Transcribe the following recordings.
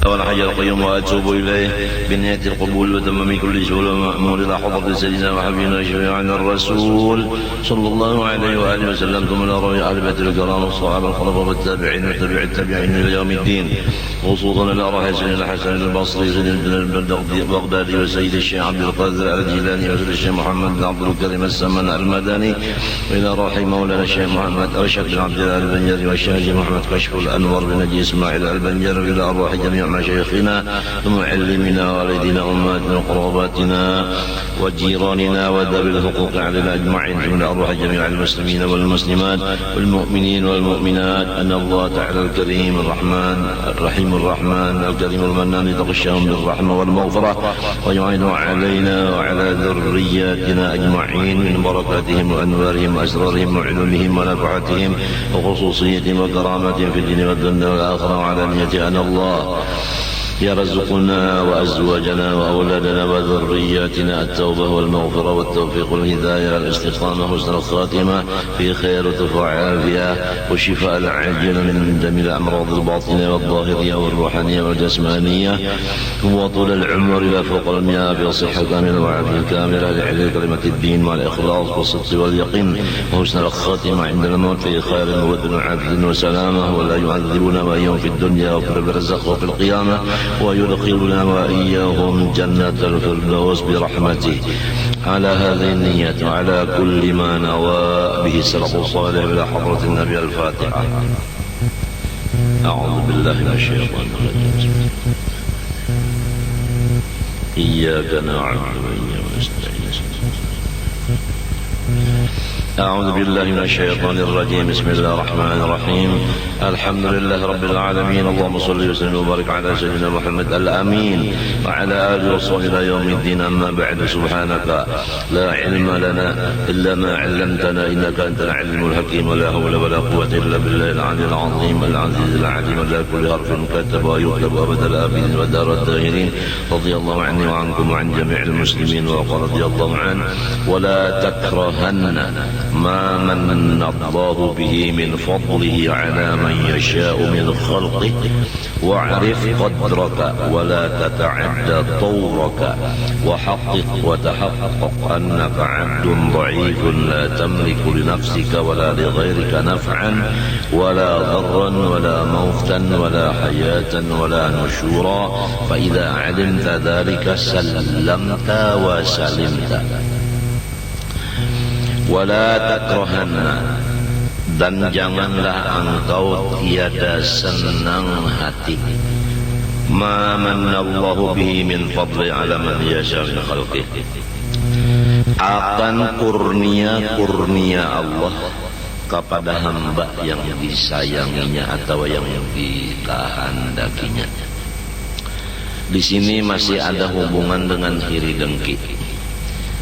والحي القيوم وأتوب إليه بنية القبول وتمام كل شغل مأمور إلى حضرة سيدنا وحبيبنا شفيعنا الرسول صلى الله عليه وآله وسلم ثم إلى روي أهل بيت الكرام والصحابة الخلفاء والتابعين وتبع التابعين إلى يوم الدين، خصوصا إلى روح سيدنا الحسن البصري سيدنا البغدادي وسيد الشيخ عبد القادر الجيلاني وسيد الشيخ محمد بن عبد الكريم السمن المدني، وإلى روح مولانا الشيخ محمد أرشد بن عبد الله البنجري والشيخ محمد كشف الأنور بن نجي إسماعيل البنجري، وإلى أرواح جميع مشايخنا ومعلمنا ووالدينا وأمهاتنا وقراباتنا وجيراننا وذوي الحقوق علينا أجمعين، ومن أرواح جميع المسلمين والمسلمات والمؤمنين والمؤمنات، أن الله تعالى الكريم الرحمن الرحيم الرحمن الكريم المنان يتغشاهم بالرحمة والمغفرة ويعين علينا وعلى ذرياتنا أجمعين من بركاتهم وأنوارهم وأسرارهم وعلومهم ونفعتهم وخصوصيتهم وكرامتهم في الدين والدنيا والآخرة، وعلى نية أن الله يرزقنا وأزواجنا وأولادنا وذرياتنا التوبة والمغفرة والتوفيق والهداية والاستقامة وحسن الخاتمة في خير وتفاح عافية وشفاء العاجل من جميع الأمراض الباطنة والظاهرية والروحانية والجسمانية، وطول العمر إلى فوق المئة بصحة كاملة وعافية كاملة لعلم كلمة الدين مع الإخلاص والصدق واليقين وحسن الخاتمة عند الموت في خير ود وعافية وسلامة، ولا يعذبنا وإياهم في الدنيا وفي البرزخ وفي القيامة، ويدخلنا وإياهم جنة الفردوس برحمته. على هذه النية وعلى كل ما نوى به السلف الصالح إلى حضرة النبي الفاتحة. أعوذ بالله من الشيطان الرجيم. إياك نعبد وإياك نستعين. أعوذ بالله من الشيطان الرجيم. بسم الله الرحمن الرحيم. الحمد لله رب العالمين. اللهم صل وسلم وبارك على سيدنا محمد الأمين وعلى آله وصحبه إلى يوم الدين. أما بعد، سبحانك لا علم لنا إلا ما علمتنا إنك أنت العليم الحكيم، ولا حول ولا قوة إلا بالله العلي العظيم العزيز العليم، ولا كل حرف كتب ويكتب أبد الآبدين ودار الداهرين. رضي الله عني وعنكم وعن جميع المسلمين. وقال رضي الله عنه: ولا تكرهن ما من الله به من فضله على من يشاء من خلقه، واعرف قدرك ولا تتعدى طورك، وحقق وتحقق أنك عبد ضعيف لا تملك لنفسك ولا لغيرك نفعا ولا ضرا ولا موتا ولا حياة ولا نشورا، فإذا علمت ذلك سلمت وسلمت. Wala takrahanna, dan janganlah engkau tiada senang hati, ma manallahu bihi min fadli ala man yasha min khalqih, akan kurnia Allah kepada hamba yang disayanginya atau yang dikehendakinya. Di sini masih ada hubungan dengan iri dengki.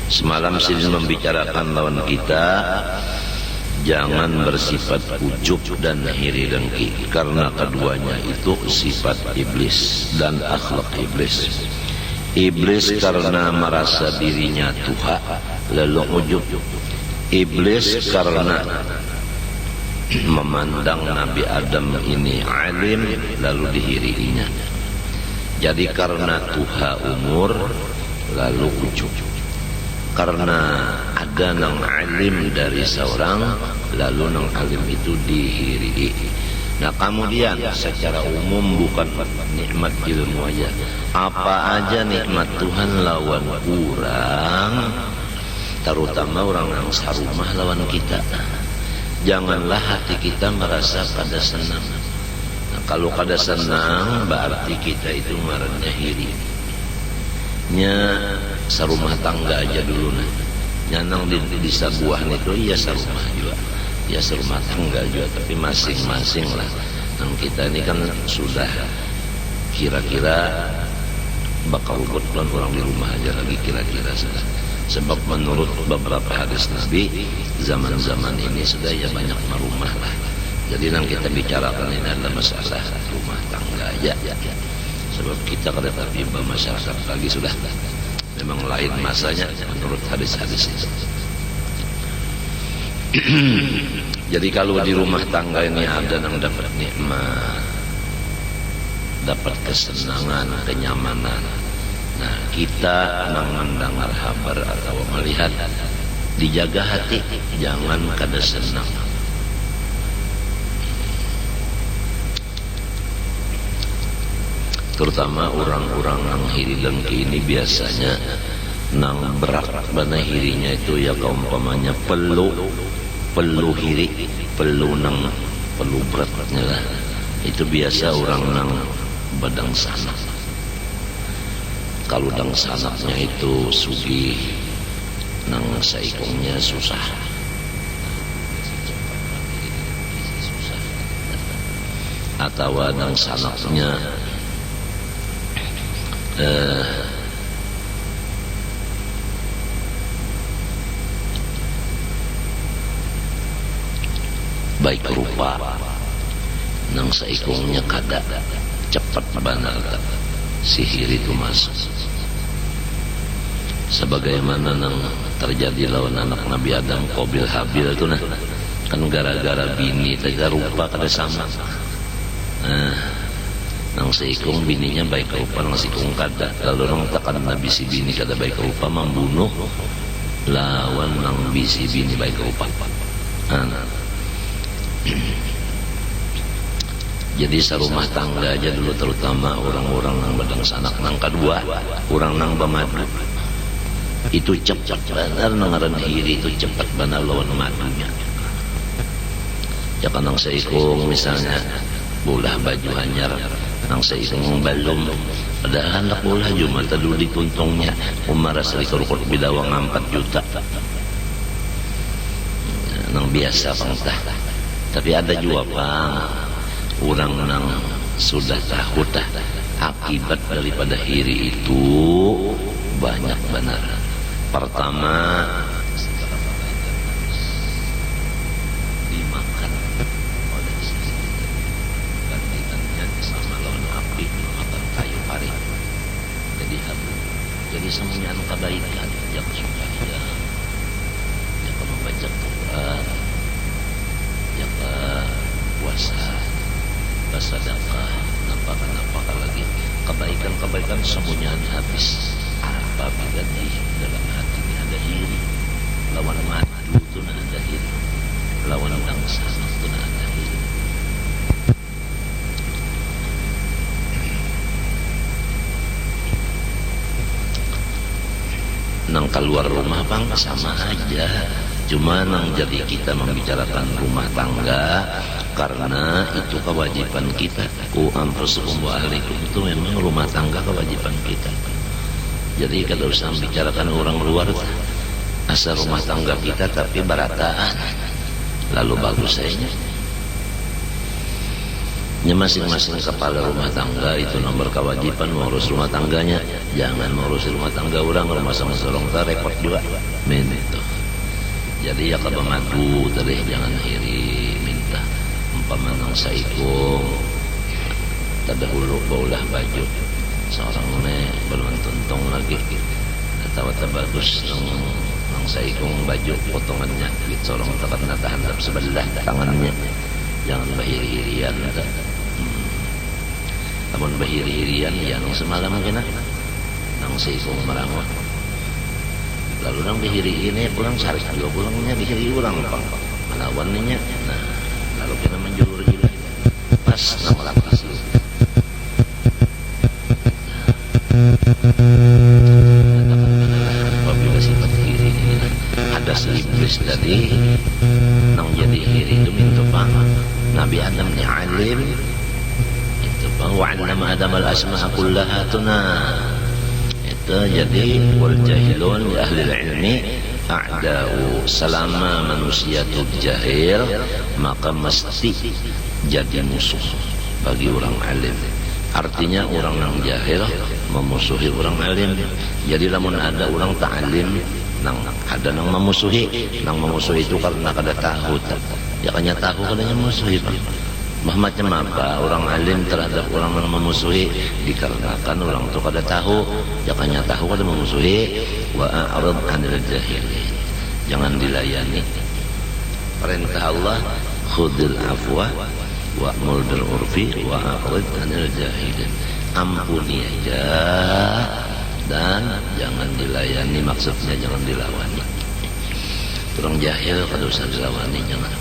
Semalam Sidin membicarakan lawan kita, jangan bersifat ujub dan iri dengki, karena keduanya itu sifat iblis dan akhlak iblis. Iblis karena merasa dirinya Tuhan lalu ujub. Iblis karena memandang Nabi Adam ini alim lalu dihirinya. Jadi karena Tuhan umur lalu ujub. Karena ada nang alim dari seorang, lalu nang alim itu dihiri. Nah kemudian secara umum bukan nikmat ilmu aja, apa aja nikmat Tuhan lawan kurang, terutama orang yang sarumah lawan kita. Janganlah hati kita merasa pada senang. Nah, kalau pada senang berarti kita itu marahnya hiri. Sarumah tangga aja dulu nah. Nyanang di sabuah itu iya sarumah juga, ya sarumah tangga juga, tapi masing-masing lah. Nah kita ini kan sudah kira-kira bakal kebetulan orang di rumah aja lagi kira-kira sudah. Sebab menurut beberapa hadis Nabi, zaman-zaman ini sudah ya banyak merumah lah. Jadi yang kita bicarakan ini adalah masalah rumah tangga aja. Sebab kita kada tapi masyarakat lagi sudah memang lain masanya menurut hadis-hadis itu. Jadi kalau di rumah tangga ini ada yang dapat nikmat, dapat kesenangan, kenyamanan. Nah, kita mendengar kabar atau melihat, dijaga hati, jangan kada senang. Terutama orang-orang nang hiri dan kini biasanya nang berat bana hirinya itu ya kaumpamanya pelu hiri, pelu beratnya lah. Itu biasa orang nang badang sanak. Kalau dang sanaknya itu sugih, nang saikongnya susah. Atau nang sanaknya baik rupa, nang saikongnya kada cepat benar sihir itu masuk. Sebagaimana nang terjadi lawan anak Nabi Adam Qabil Habil itu nah, kan gara-gara bini tadi rupa kada sama. Nang seikung bininya baik rupa, nang seikung kada. Lalu nang tekan Nabi si bini kada baik rupa, membunuh lawan nang bisi bini baik rupa. Jadi serumah tangga aja dulu, terutama orang-orang nang badang sanak. Nang kedua, orang nang bamadu itu cepat benar nangaran hiri, itu cepat benar lawan madunya. Ya kan nang seikung misalnya bolah baju hanyar, nang seikung balum ada anak bolah cuma tadu dituntungnya umaras rikur bidawang 4 juta. Nang biasa pangtah. Tapi ada juga bang orang nang sudah tahu dah akibat daripada hiri itu banyak benar. Pertama, dimakan oleh gantiannya sama lawan api makan kayu pari. Jadi semuanya kebaikan yang sudah yang membaca Quran, yang puasa, bersedekah, napakah lagi kebaikan semuanya habis apabila di dalam hatinya ada hiri. Lawan madu itu ada hiri, lawan dangsa itu ada hiri. Nang keluar rumah bang sama aja, cuma nang jadi kita membicarakan rumah tangga karena itu kewajiban kita. Ku anfusukum wa ahlikum, itu memang rumah tangga kewajiban kita. Jadi kalau usah membicarakan orang luar, asal rumah tangga kita tapi barataan, lalu bagus saja. Masing-masing kepala rumah tangga itu nomor kewajiban mengurus rumah tangganya. Jangan mengurus rumah tangga orang, rumah sama sorong repot juga. Itu. Jadi ya kalau madu tadi jangan hiri minta umpamanya saikung terdahulu baulah baju seorang ne belum tuntung lagi atau bagus nang saikung baju potongannya gitu seorang tekan tahan sebelah tangannya, jangan bahiri-hirian. Namun bahiri-hirian ya nang semalam kena nang saikung merangut. Lalu nang dihiri ini pulang cari juga pulangnya dihiri ulang pang melawannya. Nah lalu kena menjulur gila pas nama lapis apabila sifat hiri ini ada si iblis tadi nang jadi hiri itu minta bang Nabi Adam ni alim itu bang wa'allama Adam al-asma'a kullaha tuna. Jadi wal jahilun li ahli ilmi a'da'u, selama manusia itu jahil maka mesti jadi musuh bagi orang alim. Artinya orang yang jahil memusuhi orang alim. Jadi lamun ada orang ta'alim nang ada nang memusuhi itu karena kada tahu. Ya kanya tahu kadanya memusuhi bang. Macam apa orang alim terhadap orang yang memusuhi dikarenakan orang itu kada tahu, jangannya tahu kada memusuhi. Wa a'rid 'anil jahilin, jangan dilayani perintah Allah khudil afwa wa'mur bil urfi wa'rid 'anil jahilin. Ampuni aja dan jangan dilayani, maksudnya jangan dilawani. Orang jahil kada usah dilawani, jangan.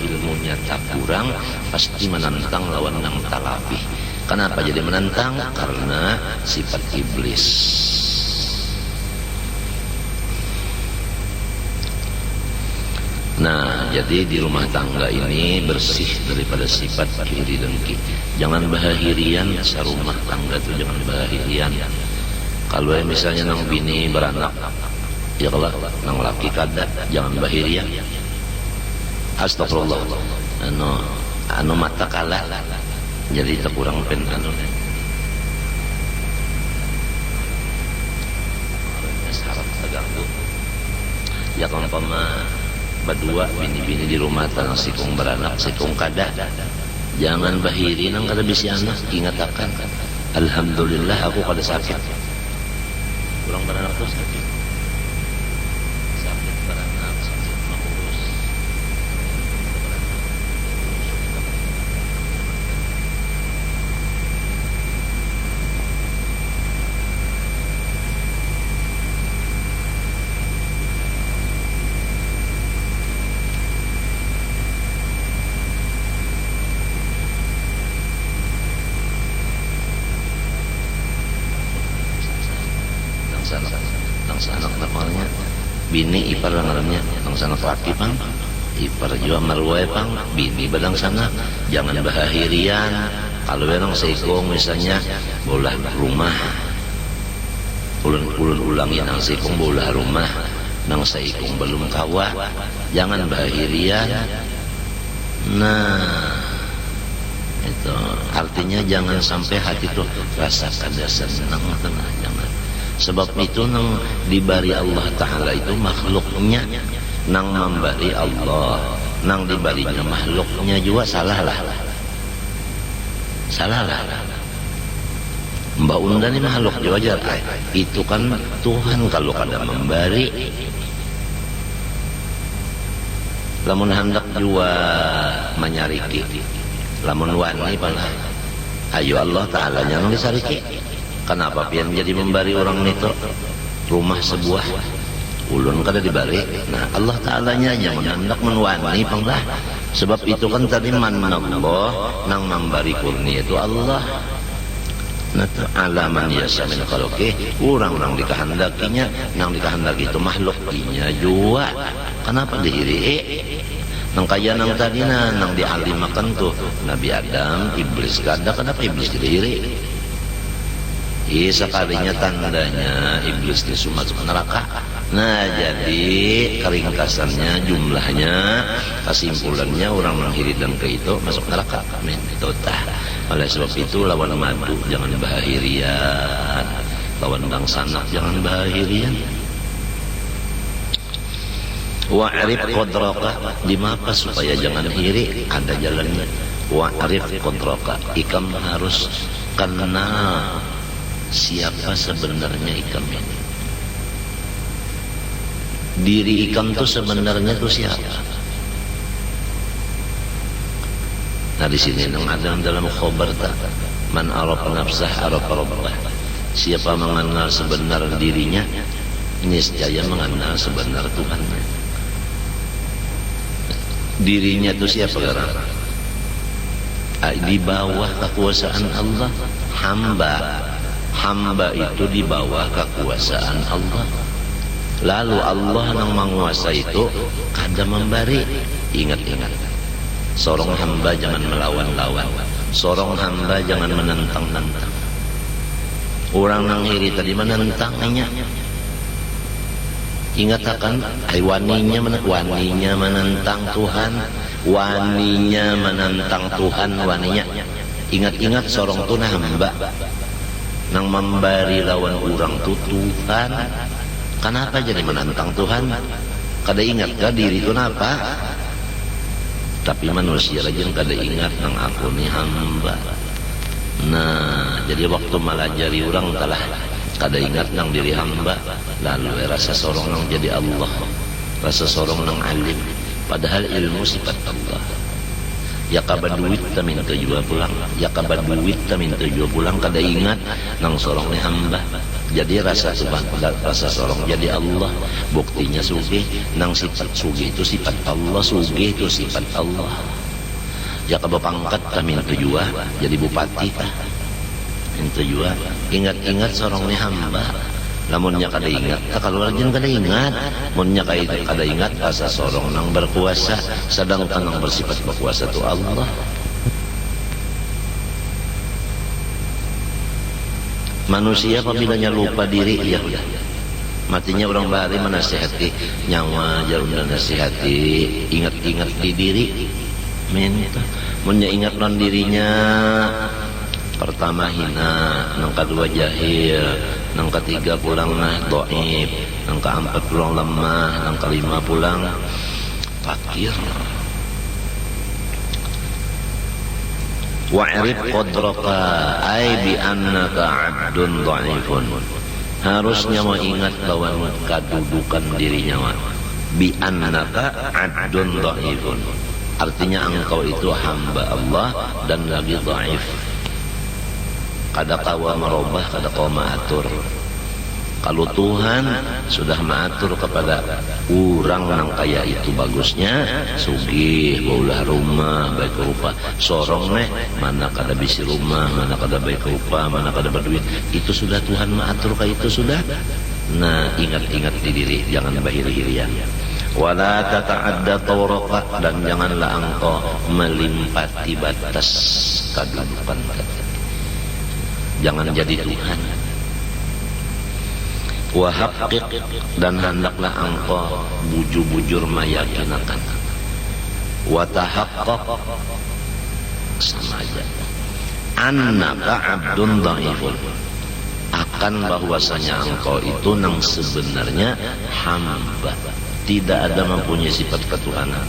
Ilmunya tak kurang, pasti menantang lawan yang talapih. Kenapa jadi menantang? Karena sifat iblis. Nah, jadi di rumah tangga ini bersih daripada sifat iri dengki. Jangan bahahirian, sarumah tangga itu jangan bahahirian. Kalau misalnya nang bini beranak, ya kalau nang laki kada, jangan bahirian. Astagfirullah, anu mata kalah, jadi terkurang pen anu. Sarap terganggu. Ya kalau berdua bini-bini di rumah tanah sikung beranak, sikung kada, jangan bahiri nang kada bisi anak. Ingat akan, alhamdulillah aku kada sakit. Kurang beranak tuh sakit. Anak normalnya bini ipar ngarannya nang sana laki pang ipar jua marwae pang bini badang sana. Jangan bahahirian. Kalau nang seikong misalnya bolah rumah ulun ulangi nang seikong bolah rumah nang seikong belum kawa, jangan bahahirian. Nah itu artinya jangan sampai hati tuh rasa kada senang tenang, jangan. Sebab itu nang dibari Allah Ta'ala itu makhluknya, nang memberi Allah, nang dibarinya makhluknya juga salah lah. Mbak Unda ini makhluk juga aja. Itu kan Tuhan kalau kada memberi. Lamun hendak juga menyariki, lamun wani pala, ayo Allah Ta'ala yang disariki. Kenapa pian jadi memberi orang itu rumah sebuah ulun kada dibari. Nah Allah Ta'alanya yang menandak menwani panglah. Sebab itu kan tadi manallah nang memberi kurnia itu Allah. Nah alaman yasa min khalqih, orang dikehendakinya, nang dikehendaki itu makhluknya juga. Kenapa dihiri? Nang kaya nang tadi nang dialimakan tuh Nabi Adam, iblis kada, kenapa iblis dihiri? Sekalinya tandanya iblis masuk neraka. Nah jadi keringkasannya, jumlahnya, kesimpulannya orang menghiri dan ke itu masuk neraka. Amin. Itu tah. Oleh sebab itu lawan madu jangan bahahirian, lawan bangsanak jangan bahahirian. Wa'rif qadraka, di mapa supaya jangan hiri, ada jalannya. Wa'rif qadraka, ikam harus kenal siapa sebenarnya ikam ini. Diri ikam itu sebenarnya itu siapa? Nah di sini ada dalam khobar tak, man arafa nafsah arafa rabbah. Siapa mengenal sebenar dirinya, niscaya mengenal sebenar Tuhannya. Dirinya itu siapa sekarang? Di bawah kekuasaan Allah, hamba itu di bawah kekuasaan Allah. Lalu Allah yang menguasai itu kada memberi. Ingat-ingat, seorang hamba jangan melawan-lawan, seorang hamba jangan menentang-nentang. Orang nang iri tadi menentangnya. Ingat akan waninya menentang Tuhan, waninya menentang Tuhan, waninya. Ingat-ingat seorang tuna hamba nang membari lawan urang tu Tuhan. Kenapa jadi menantang Tuhan? Kada ingat ka diri itu napa? Tapi manusia rajin kada ingat nang aku ni hamba. Nah, jadi waktu malajari orang telah kada ingat nang diri hamba, lalu rasa sorong nang jadi Allah, rasa sorong nang alim, padahal ilmu sifat Allah. Ya kabar duit ta minta jua pulang, ya kabar duit ta minta jua pulang, kada ingat nang sorong ni hamba. Jadi rasa sorong jadi Allah. Buktinya sugih nang sifat sugih itu sifat Allah, sugih itu sifat Allah. Ya kabar pangkat ta minta jua jadi bupati ta minta jua, ingat-ingat sorong ni hamba. Lamunnya kada ingat, kalau rajin kada ingat, munnya kada ingat rasa sorong nang berkuasa, sedangkan nang bersifat berkuasa itu Allah. Manusia apabila lupa diri, ya udah matinya orang bahari menasihati nyawa jarum dan nasihati, ingat-ingat di diri, minta munnya ingat non dirinya. Pertama hina, nang kedua jahil, nang ketiga pulang dhaif, nang keempat pulang lemah, nang kelima pulang fakir. Wa'rif qadraka ay bi annaka 'abdun dhaifun. Harusnya mau ingat bahwa kedudukan dirinya bi annaka 'abdun dhaifun. Artinya engkau itu hamba Allah dan lagi dhaif. Kada kawa merubah, kada kawa maatur. Kalau Tuhan sudah maatur kepada orang nang kaya itu bagusnya, sugih, baulah rumah, baik rupa. Sorong neh, mana kada bisi rumah, mana kada baik rupa, mana kada berduit. Itu sudah Tuhan maatur kaya itu sudah. Nah, ingat-ingat di diri, jangan bahiri-hirian. Wala tata'adda tawraka, dan janganlah engkau melimpati batas kedudukan. Jangan jadi Tuhan. Wahaqqiq, dan hendaklah engkau bujur-bujur meyakinakan. Watahaqqaq, sama aja. Annaka 'abdun dhaifun, akan bahwasanya engkau itu nang sebenarnya hamba, tidak ada mempunyai sifat ketuhanan.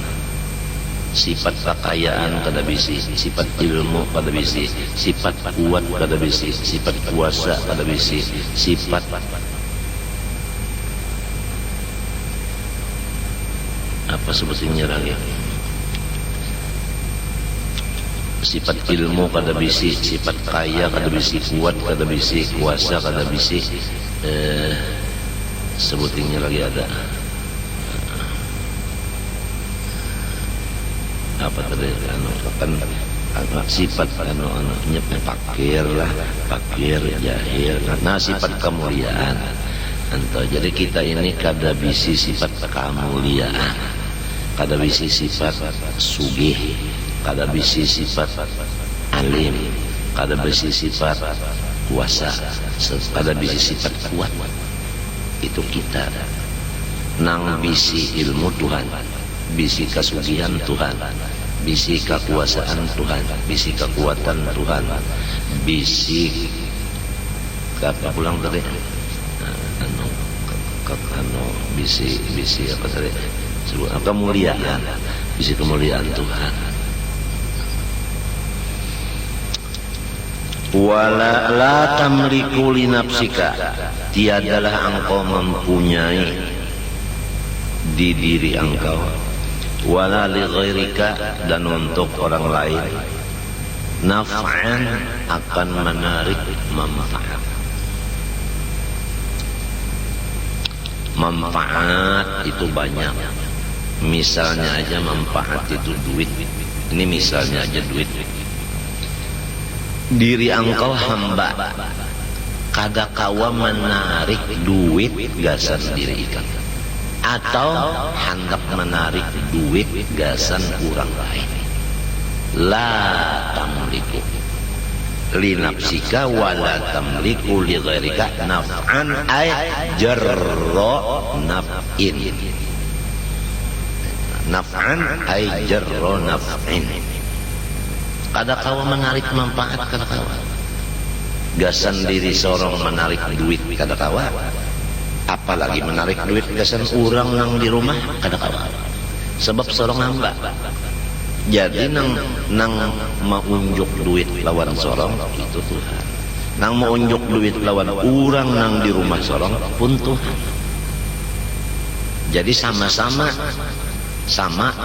Sifat kekayaan kada bisi, sifat ilmu kada bisi, sifat kuat kada bisi, sifat kuasa kada bisi, sifat apa sebetulnya lagi, sifat ilmu kada bisi, sifat kaya kada bisi, kuat kada bisi, kuasa kada bisi, sebutnya lagi ada apa tadi kan sifat fakir lah, fakir jahil. Nah, sifat kemuliaan. Jadi kita ini kada bisi sifat kemuliaan, kada bisi sifat sugih, kada bisi sifat alim, kada bisi sifat kuasa, kada bisi sifat kuat. Itu kita nang bisi ilmu Tuhan, bisi kasugihan Tuhan, bisi kekuasaan Tuhan, bisi kekuatan Tuhan, bisi apa pulang tadi, bisi apa tadi, kemuliaan, bisi kemuliaan Tuhan. Wala la tamliku li nafsika, tiadalah engkau mempunyai di diri engkau, wala li ghairika, dan untuk orang lain, naf'an, akan menarik manfaat. Manfaat itu banyak. Misalnya aja manfaat itu duit. Ini misalnya aja duit. Diri engkau hamba, kada kawa menarik duit gasan diri ikan, atau hendak menarik duit gasan orang lain. La tamliku li nafsika wala tamliku li ghairika naf'an ay jarra naf'in. Naf'an ay jarra naf'in. Kada kawa menarik manfaat, kada kawa. gasan diri seorang menarik duit kada kawa, apalagi menarik duit gasan orang nang di rumah kada kawa. Sebab seorang hamba jadi nang maunjuk duit lawan seorang itu Tuhan, nang maunjuk duit lawan orang nang di rumah seorang pun Tuhan. Jadi sama-sama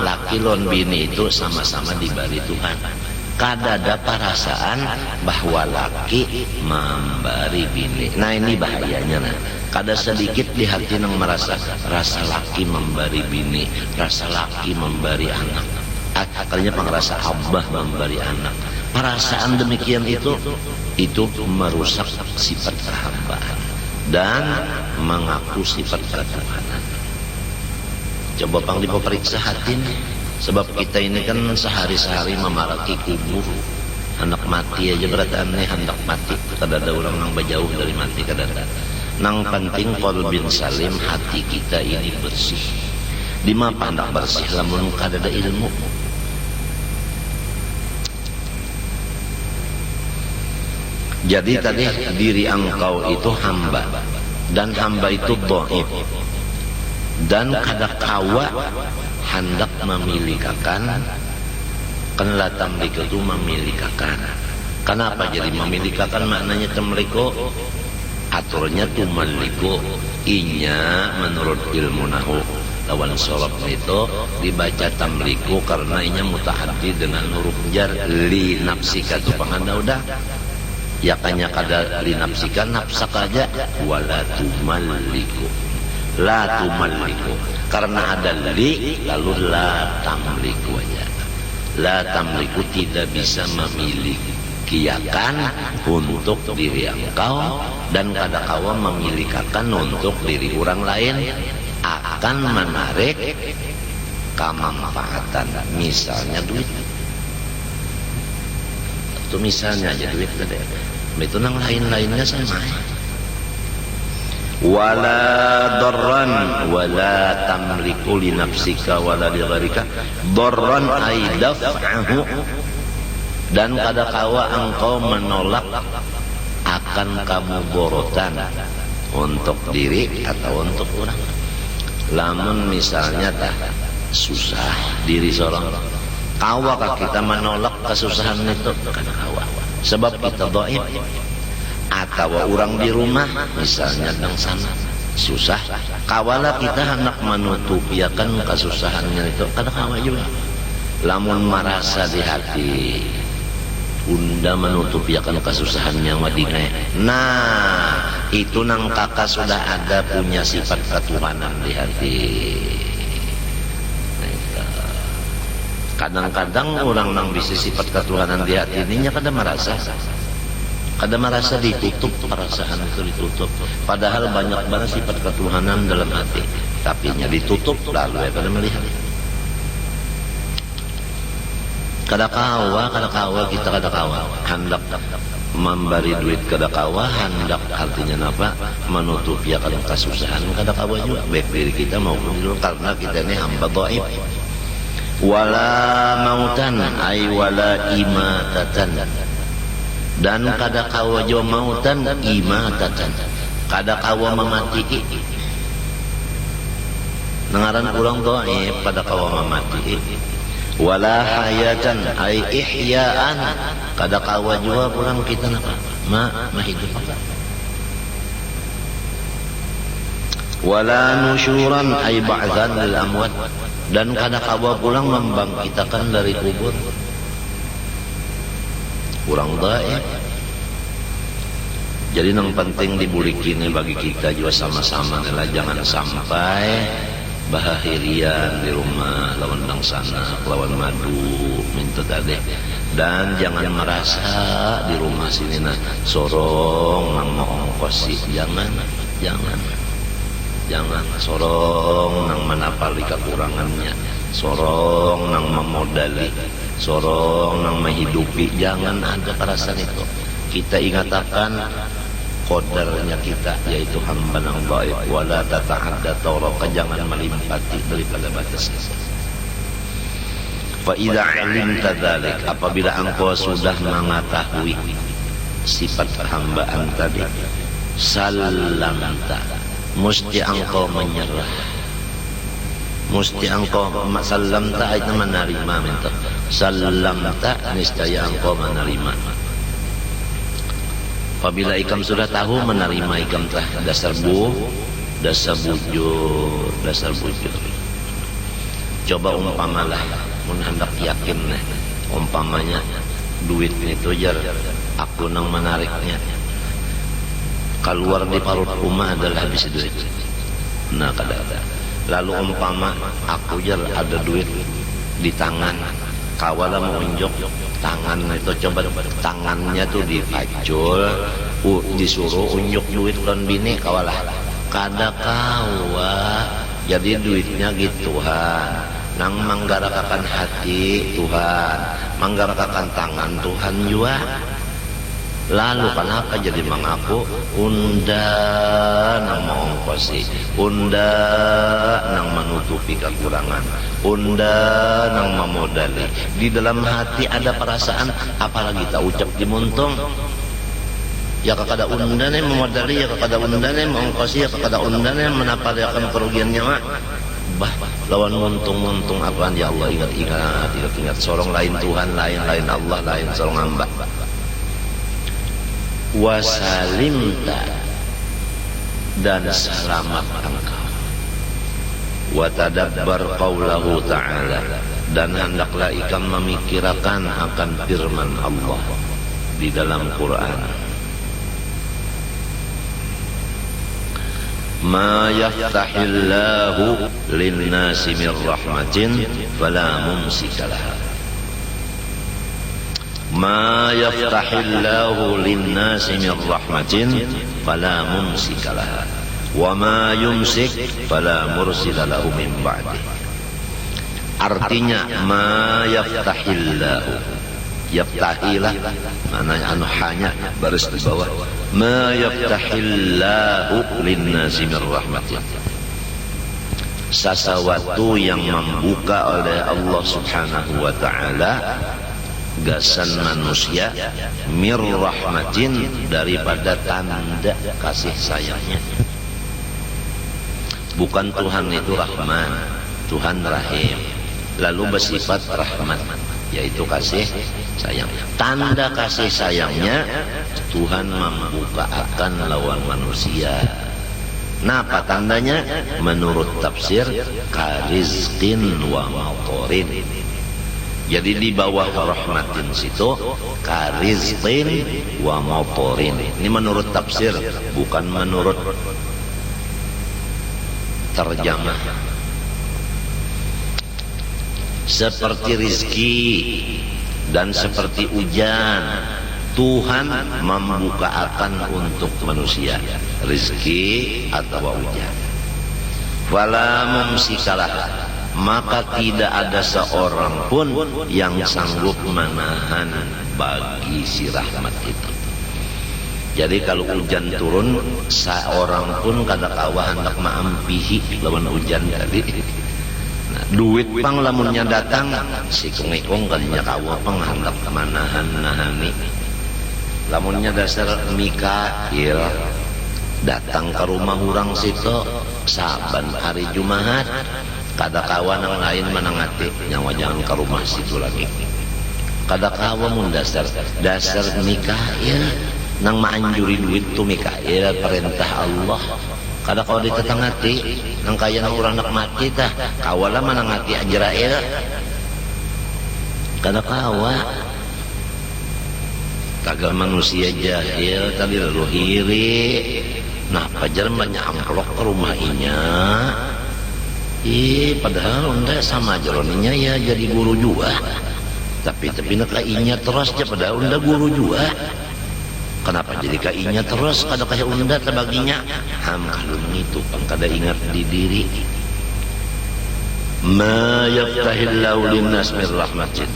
laki lon bini itu sama-sama diberi Tuhan. Kada ada perasaan bahwa laki memberi bini. Nah ini bahayanya nah. Kada sedikit di hati nang merasa rasa laki memberi bini, rasa laki memberi anak. Akhirnya pengerasa abah memberi anak. Perasaan demikian itu merusak sifat kehambaan dan mengaku sifat ketuhanan. Coba pang diperiksa hati nih. Sebab kita ini kan sehari-hari memaraki kubur. Hendak mati aja berarti aneh hendak mati. Kada ada orang nang berjauh dari mati kada ada. Nang penting qalbin salim, hati kita ini bersih. Di mana hendak bersih lamun kada ada ilmu. Jadi tadi diri engkau itu hamba dan hamba itu dhaif. Dan kada kawa hendak memilikakan kan latam itu memilikakan. Kenapa jadi memilikakan? Maknanya temliko aturnya tumaliku inya menurut ilmu nahu lawan sorab itu dibaca tamliku karena inya mutahaddi dengan huruf jar li nafsika tu panganda udah ya kanya kada li nafsika nafsak aja wala tumaliku la tumalliku karena ada li lalu la tamliku aja. La tamliku tidak bisa memilikiakan untuk diri engkau dan kada kawa memilikakan untuk diri orang lain akan menarik kemanfaatan. Misalnya duit itu misalnya aja duit tadi itu nang lain-lainnya sama wala darran wala tamliku li nafsika wala li ghairika darran ay daf'ahu dan kada kawa engkau menolak akan kamu borotan untuk diri atau untuk orang. Lamun misalnya tak susah diri seorang kawa kita menolak kesusahan itu kada kawa sebab kita dhaif. Atau orang di rumah misalnya dang sana susah kawala kita hendak menutupiakan kesusahannya itu kada kawa juga. Lamun merasa di hati unda menutupiakan kesusahannya wadinai. Nah itu nang kakak sudah ada punya sifat ketuhanan di hati. Kadang-kadang orang nang bisa sifat ketuhanan di hati ininya kada merasa ditutup, perasaan itu ditutup. Padahal banyak banget sifat ketuhanan dalam hati, tapi nya ditutup lalu ya kada melihat. Kada kawa kita kada kawa hendak memberi duit kada kawa hendak artinya apa menutupi akan kesusahan kada kawa juga baik diri kita maupun dulu karena kita ini hamba dhaif. Wala mautan ay wala imatatan dan kada kawa jo mautan imatatan kada kawa memati nengaran urang dhaif kada kawa memati. Wala hayatan ay ihyaan kada kawa jua urang kita napa mahidup apa. Wala nusyuran ay ba'zan lil amwat dan kada kawa pulang membangkitakan dari kubur. Kurang dhaif. Jadi yang penting dibulikin bagi kita juga sama-sama adalah jangan sampai bahahirian di rumah lawan dang sana lawan madu minta tadi dan jangan merasa di rumah sini nah sorong nang mengongkosi jangan sorong nang menapali kekurangannya sorong nang memodali sorong nang menghidupi jangan ada perasaan itu. Kita ingatkan qadarnya kita yaitu hamba nang dhaif wala tata'adda tawraka jangan melimpati daripada batas. Fa idza 'alimta dzalik apabila engkau sudah mengetahui sifat hambaan tadi. Salamta, mesti engkau menyerah, mesti engkau salamta itu menerima. Minta salamta, niscaya engkau menerima. Apabila ikam sudah tahu, menerima ikam telah dasar bujur. Coba umpamalah, mun hendak yakin nih, umpamanya duit itu jar aku nang menariknya keluar di parut rumah adalah habis duit. Nah kadang-kadang lalu umpama aku jar ada duit di tangan, kawala mau unjuk tangan itu, coba tangannya tuh dipacul, disuruh unjuk duit kan bini kawala kada kawa, jadi duitnya gituan nang manggarakakan hati Tuhan, manggarakakan tangan Tuhan juga. Lalu kenapa jadi mengaku unda nang mengongkosi, unda nang menutupi kekurangan, unda nang memodali. Di dalam hati ada perasaan, apalagi tak ucap di muntung. Ya kakada unda nih memodali, ya kakada unda nih mengongkosi, ya kakada unda nih menapariakan kerugiannya mak. Bah, lawan muntung-muntung apaan ya Allah, ingat sorong lain Tuhan, lain Allah, lain sorong hamba. Wasalimta, dan selamat engkau. Watadabbar qaulahu ta'ala, dan hendaklah ikam memikirkan akan firman Allah di dalam Quran. Ma yaftahillahu linnasi min rahmatin fala mumsikalah. Ma yaftahillahu linnasi min rahmatin fala mumsikalah, wa ma yumsik fala mursila lahu min ba'di. Artinya ma yaftahillahu, yaftahilah maknanya hanya baris di bawah, ma yaftahillahu linnasi min rahmatin, sesuatu yang membuka oleh Allah subhanahu wa ta'ala gasan manusia, mir rahmatin, daripada tanda kasih sayangnya. Bukan Tuhan itu Rahman, Tuhan Rahim, lalu bersifat rahmat, yaitu kasih sayang. Tanda kasih sayangnya Tuhan membuka akan lawan manusia. Nah apa tandanya? Menurut tafsir karizqin wa matorin. Jadi di bawah rahmatin situ karizqin wa matorin. Ini menurut tafsir, bukan menurut terjemah. Seperti rizki dan seperti hujan, Tuhan membuka akan untuk manusia rizki atau hujan. Wala mumsikalah, maka tidak ada seorang pun yang sanggup menahan bagi si rahmat itu. Jadi kalau hujan turun, seorang pun kada kawa hendak maampihi lawan hujan tadi. Nah, duit pang lamunnya datang, si kungikung kadinya kawa pang hendak manahan-nahani. Lamunnya dasar Mikail datang ke rumah orang situ saban hari Jumat, kada kawan yang lain menangati nyawa jangan ke rumah situ lagi. Kada kawan mun dasar Mikail nang maanjuri duit tu Mikail, perintah Allah. Kada kawan ditetangati nang kaya nang orang nak mati tah kawala menangati Ajrail. Kada kawan kagak manusia jahil tadi lalu hiri. Nah pajar banyak amplok ke rumah inya. Padahal unda sama jeroninya ya jadi guru juga. Tapi nak kainya terus aja padahal unda guru juga. Kenapa jadi kainya terus kada kayak unda terbaginya? Kalau itu pang kada ingat di diri. Ma yaftahillahu linnas min rahmatin,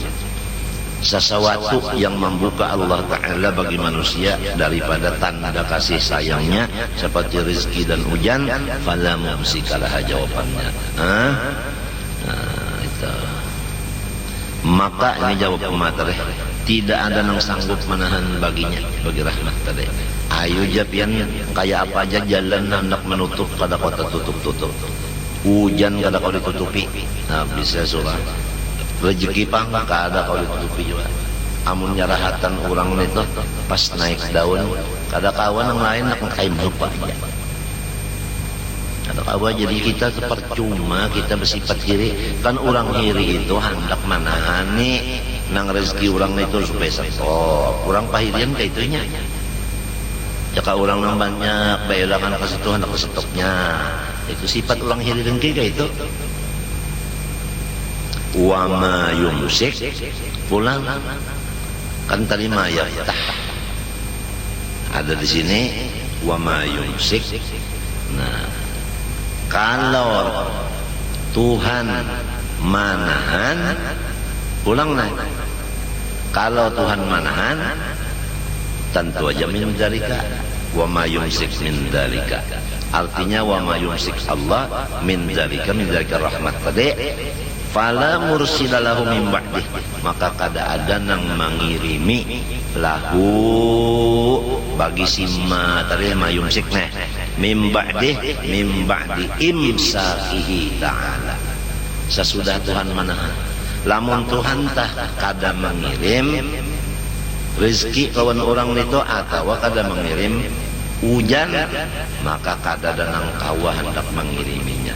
sesuatu yang membuka Allah Ta'ala bagi manusia daripada tanda kasih sayangnya seperti rezeki dan hujan, fala mumsikalah jawabannya. Itu. Maka ini jawab pemateri. tidak ada yang sanggup menahan baginya, bagi rahmat tadi. Ayo japian kayak apa aja jalan hendak menutup kada kau tutup. Hujan kada kau ditutupi. Nah, bisa surah. Rezeki pang kada kau ditutupi juga. Amun nyarahatan orang itu pas naik daun kada kawan yang lain nak kaim lupa aja. Kada kawan jadi kita percuma kita bersifat kiri kan orang kiri itu hendak menahani nang rezeki orang itu supaya stop. Orang pahirian kayak itunya. Jika orang nang banyak bayaran ke situ hendak ke stopnya. Itu sifat orang kiri dan kayak itu. Wa ma yumsik pulang kan tadi ma yaftah ada di sini wa ma yumsik. Nah, kalau Tuhan manahan pulang nah. Kalau Tuhan manahan tentu aja min dzalika wa ma yumsik min dzalika. Artinya wa ma yumsik Allah min dzalika rahmat tadi. Fala mursila lahu min ba'dih, maka kada ada nang mengirimi lahu bagi sima tadi ma yumsik nah min ba'di imsakihi ta'ala. Sesudah Tuhan manahan lamun Tuhan tah kada mengirim rezeki kawan orang itu atau kada mengirim hujan, maka kada ada nang kawa hendak mengiriminya.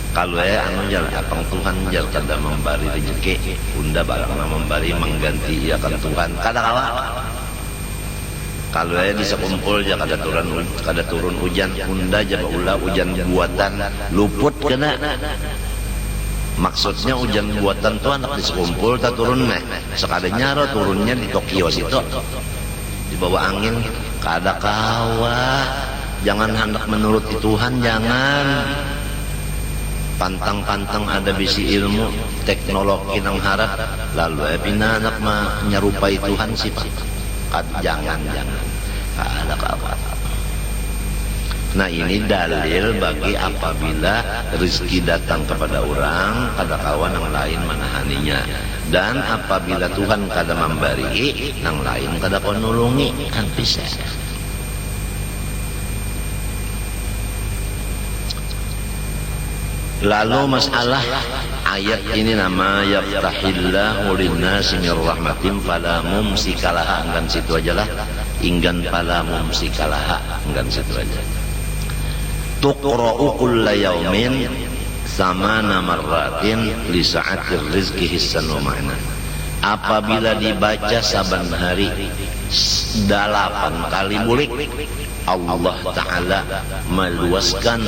Kalau anu jar apang Tuhan jar kada memberi rezeki unda barang memberi mengganti akan Tuhan kada kawa. Kalau bisa kumpul ya kada turun hujan unda jaba ulah hujan buatan luput kena. Maksudnya hujan buatan tuh anak dikumpul tak turun meh. Sekadanya ro turunnya di Tokyo situ. Di bawah angin kada kawa. Jangan hendak menuruti Tuhan, jangan. Pantang-pantang ada bisi ilmu teknologi nang harap lalu bina anak menyerupai Tuhan sifat jangan ada kabar. Nah ini dalil bagi apabila rezeki datang kepada orang kada kawan yang lain menahaninya, dan apabila Tuhan kada memberi yang lain kada kau nulungi kan bisa. Lalu masalah ayat ini nama yaftahillahu linnasi min rahmatin fala mumsikalaha, enggan situ aja lah, inggan fala mumsikalaha, enggan situ aja. Tuqra'u kulla yaumin samana marratin li sa'atir rizki hissan wa ma'na. Apabila dibaca saban hari 8 kali bulik, Allah Ta'ala meluaskan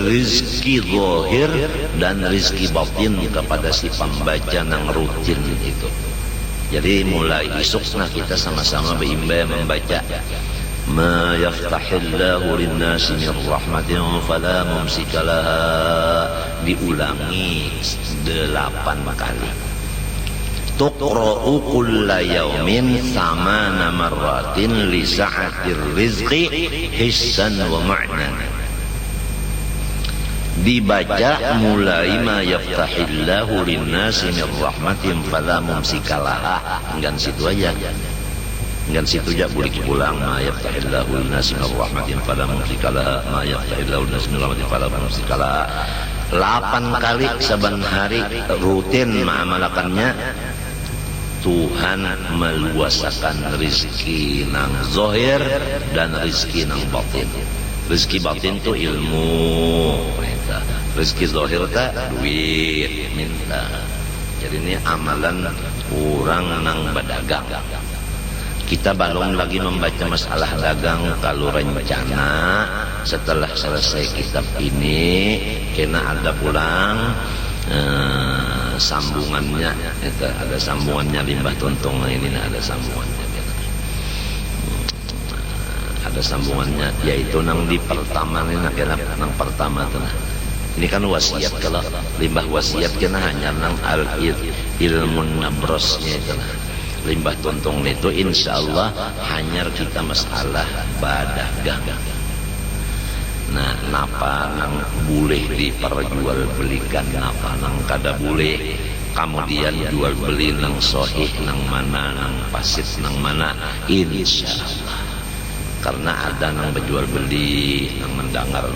rizki zahir dan rizki batin kepada si pembaca yang rutin itu. Jadi mulai esok nah kita sama-sama berimba membaca ma yaftahillahu linnasi min rahmatin fala mumsikalaha, diulangi 8 kali. Tuqra'u kulla yaumin samana marratin li sa'atir rizqi hissan wa ma'nan. Dibaca mulai ma yaftahillahu linnasi min rahmatin fala mumsikalaha, enggan situ aja. Enggan situ aja bulik pulang ma yaftahillahu linnasi min rahmatin fala mumsikalaha, ma yaftahillahu linnasi min rahmatin fala mumsikalaha. 8 kali saban hari rutin mengamalkannya. Tuhan meluasakan rizki nang zahir dan rizki nang batin. Rizki batin itu ilmu, rizki zahir itu duit, minta. Jadi ini amalan orang nang berdagang. Kita belum lagi membaca masalah dagang. Kalau rencana setelah selesai kitab ini kena ada pulang sambungannya, itu ada sambungannya limbah tuntung ini, ada sambungannya, ada sambungannya, yaitu nang di pertama ini, nang pertama tuh. Ini kan wasiat, kalau limbah wasiat kena hanya nang ilmu nabrosnya itu. Limbah tuntung itu insya Allah hanya kita masalah badagang. Nah, napa nang boleh diperjualbelikan, napa nang kada boleh, kemudian jual beli nang sahih nang mana nang fasid nang mana insyaallah. Karena ada nang berjual beli nang mendengar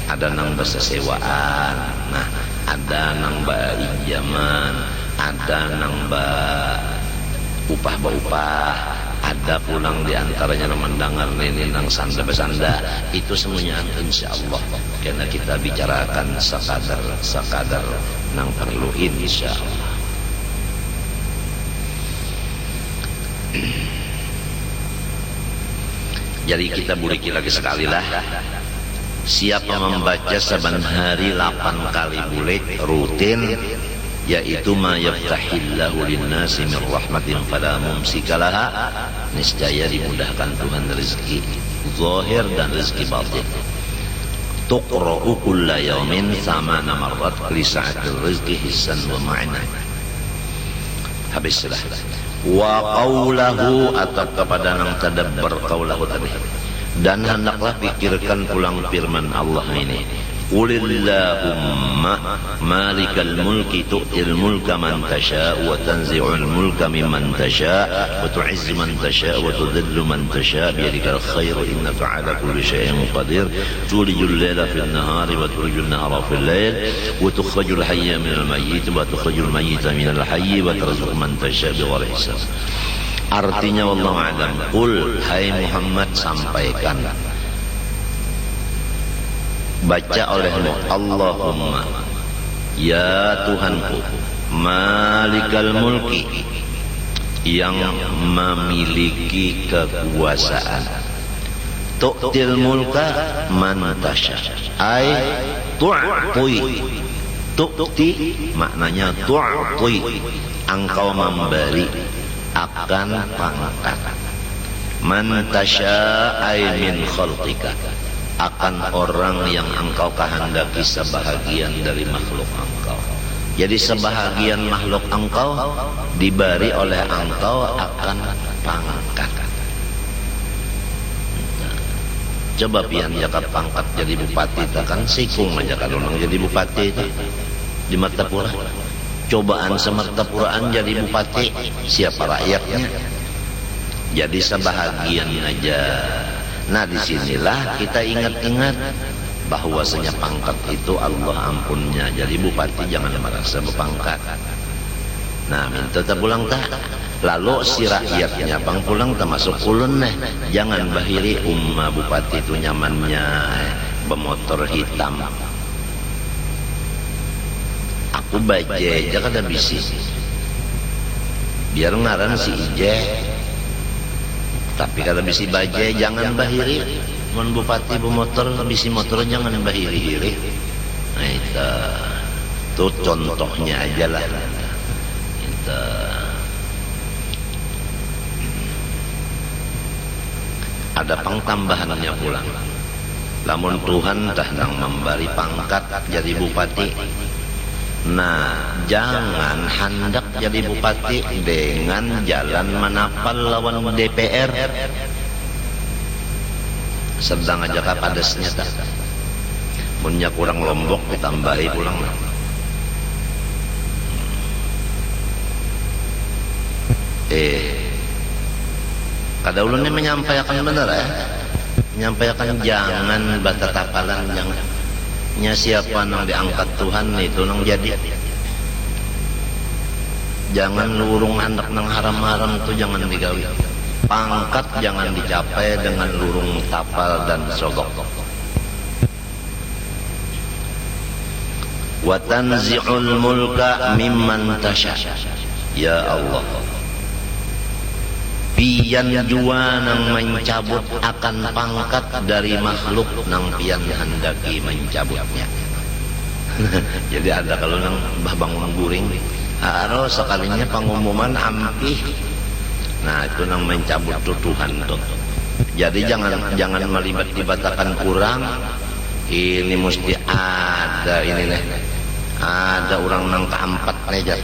ada nang bersesewaan, nah ada nang berinjaman, ada nang upah, ada pulang diantaranya nang mendengar ini nang sanda besanda. Itu semuanya insyaallah karena kita bicarakan sekadar nang perlu insyaallah. Jadi kita buriki lagi sekali lah. Siapa membaca saban hari 8 kali bulik rutin, yaitu ma yaftahillahu linnasi min rahmatin fala mumsikalaha, niscaya dimudahkan Tuhan rezeki zahir dan rezeki batin. Tuqra'u kulla yawmin thamana marrat li sa'atil rizqi hissan wa ma'na. Habis sudah. Wa qawlahu, atau kepada nang tadabbar qawlahu tadi, dan hendaklah pikirkan pulang firman Allah ini, Qulillahumma malikal mulki tu'til mulka man tasha' wa tanzi'ul mulka mimman tasha' wa tu'izzu man tasha' wa tudhillu man tasha' biyadikal khairu innaka 'ala kulli syai'in qadir tulijul laila fil nahari wa tulijul nahara fil lail wa tukhrijul hayya minal mayyit wa tukhrijul mayyita minal hayyi wa tarzuqu man tasha' bighairi hisab. Artinya wallahu a'lam. Qul, hai Muhammad, sampaikan, baca olehmu, Allahumma, ya Tuhanku, malikal mulki, yang memiliki kekuasaan, tu'til mulka man tasha, ay tu'ti, tu'ti maknanya tu'ti, engkau memberi akan pangkat, man tasha ay min khalqika, akan orang yang engkau kehendaki sebahagian dari makhluk engkau. Jadi sebahagian makhluk engkau diberi oleh engkau akan pangkat. Coba pian jakat pangkat jadi bupati, kan sikung aja kalau orang jadi bupati itu di Martapura. Cobaan semartapuraan jadi bupati, siapa rakyatnya? Jadi sebahagian aja. Nah disinilah kita ingat-ingat bahwasanya pangkat itu Allah ampunnya. Jadi bupati jangan merasa berpangkat. Nah minta terpulang tak. Lalu si rakyatnya bang pulang termasuk ulun jangan bahiri bupati itu nyamannya bermotor hitam. Aku baje aja kada bisi. Biar ngaran si Ije. Tapi kalau bisi baje jangan bahiri. Mun bupati bermotor bisi motor jangan bahiri-hiri. Nah itu contohnya aja lah. Itu. Ada pangtambahannya pulang. Lamun Tuhan dah nang memberi pangkat jadi bupati. Nah, jangan hendak jadi bupati dengan jalan menapal lawan DPR. Sedang aja kapadesnya tak. Punya kurang Lombok ditambahi pulang. Kada ulunnya menyampaikan benar ya. Menyampaikan jangan batatapalan, jangan. Nya siapa nang diangkat Tuhan itu nang jadi. Jangan lurung anak nang haram-haram itu jangan digawi. Pangkat jangan dicapai dengan lurung tapal dan sogok. Wa tanzi'ul mulka mimman tasha. Ya Allah, pian jua nang mencabut akan pangkat dari makhluk nang pian handaki mencabutnya. Jadi ada kalau nang bah bangun guring harus sekalinya pengumuman ampih. Nah itu nang mencabut tutuhan tuh. Jadi jangan melibat-libatakan kurang. Ini mesti ada ini nih. Ada orang nang keempat aja.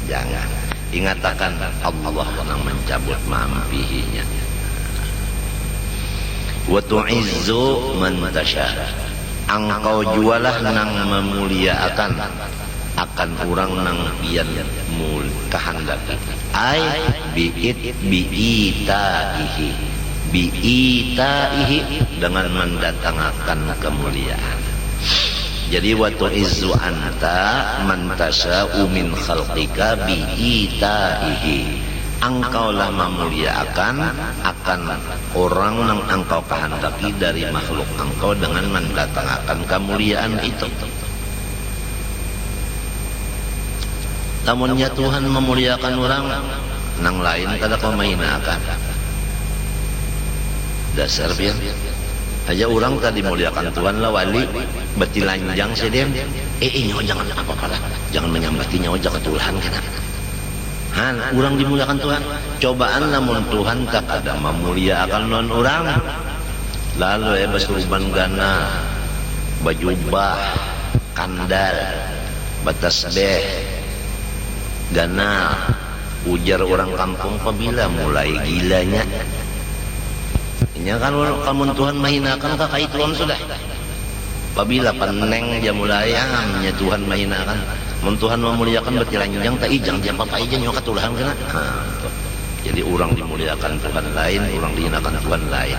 Jangan. Ingatakan Allah yang mencabut mampihinya. Wa tu'izzu man tasha. Engkau jualah nang memuliakan akan orang nang pian mul kahandaki ai biitaihi dengan mendatangkan kemuliaan. Jadi waktu izu anta man tasya'u min khalqika biitaihi, engkaulah memuliakan akan orang yang engkau kehendaki dari makhluk engkau dengan mendatangkan kemuliaan itu. Namunnya Tuhan memuliakan orang nang lain kada kau mahinakan. Dasar pian aja orang tadi muliakan Tuhan lah wali betilanjang sedem nyawa jangan apa-apa lah, jangan menyambati nyawa jangan Tuhan kena orang dimuliakan Tuhan. Cobaan namun Tuhan tak ada memuliakan non orang lalu basuruban gana bajubah kandal batasbeh gana ujar orang kampung apabila mulai gilanya. Ya kan kamu Tuhan mahinakan kakak itu sudah. Apabila peneng dia mulai amnya Tuhan mahinakan. Mun Tuhan memuliakan bertilanjang tak ijang dia apa ijang nyoka Tuhan kena. Jadi orang dimuliakan Tuhan lain, orang dihinakan Tuhan lain.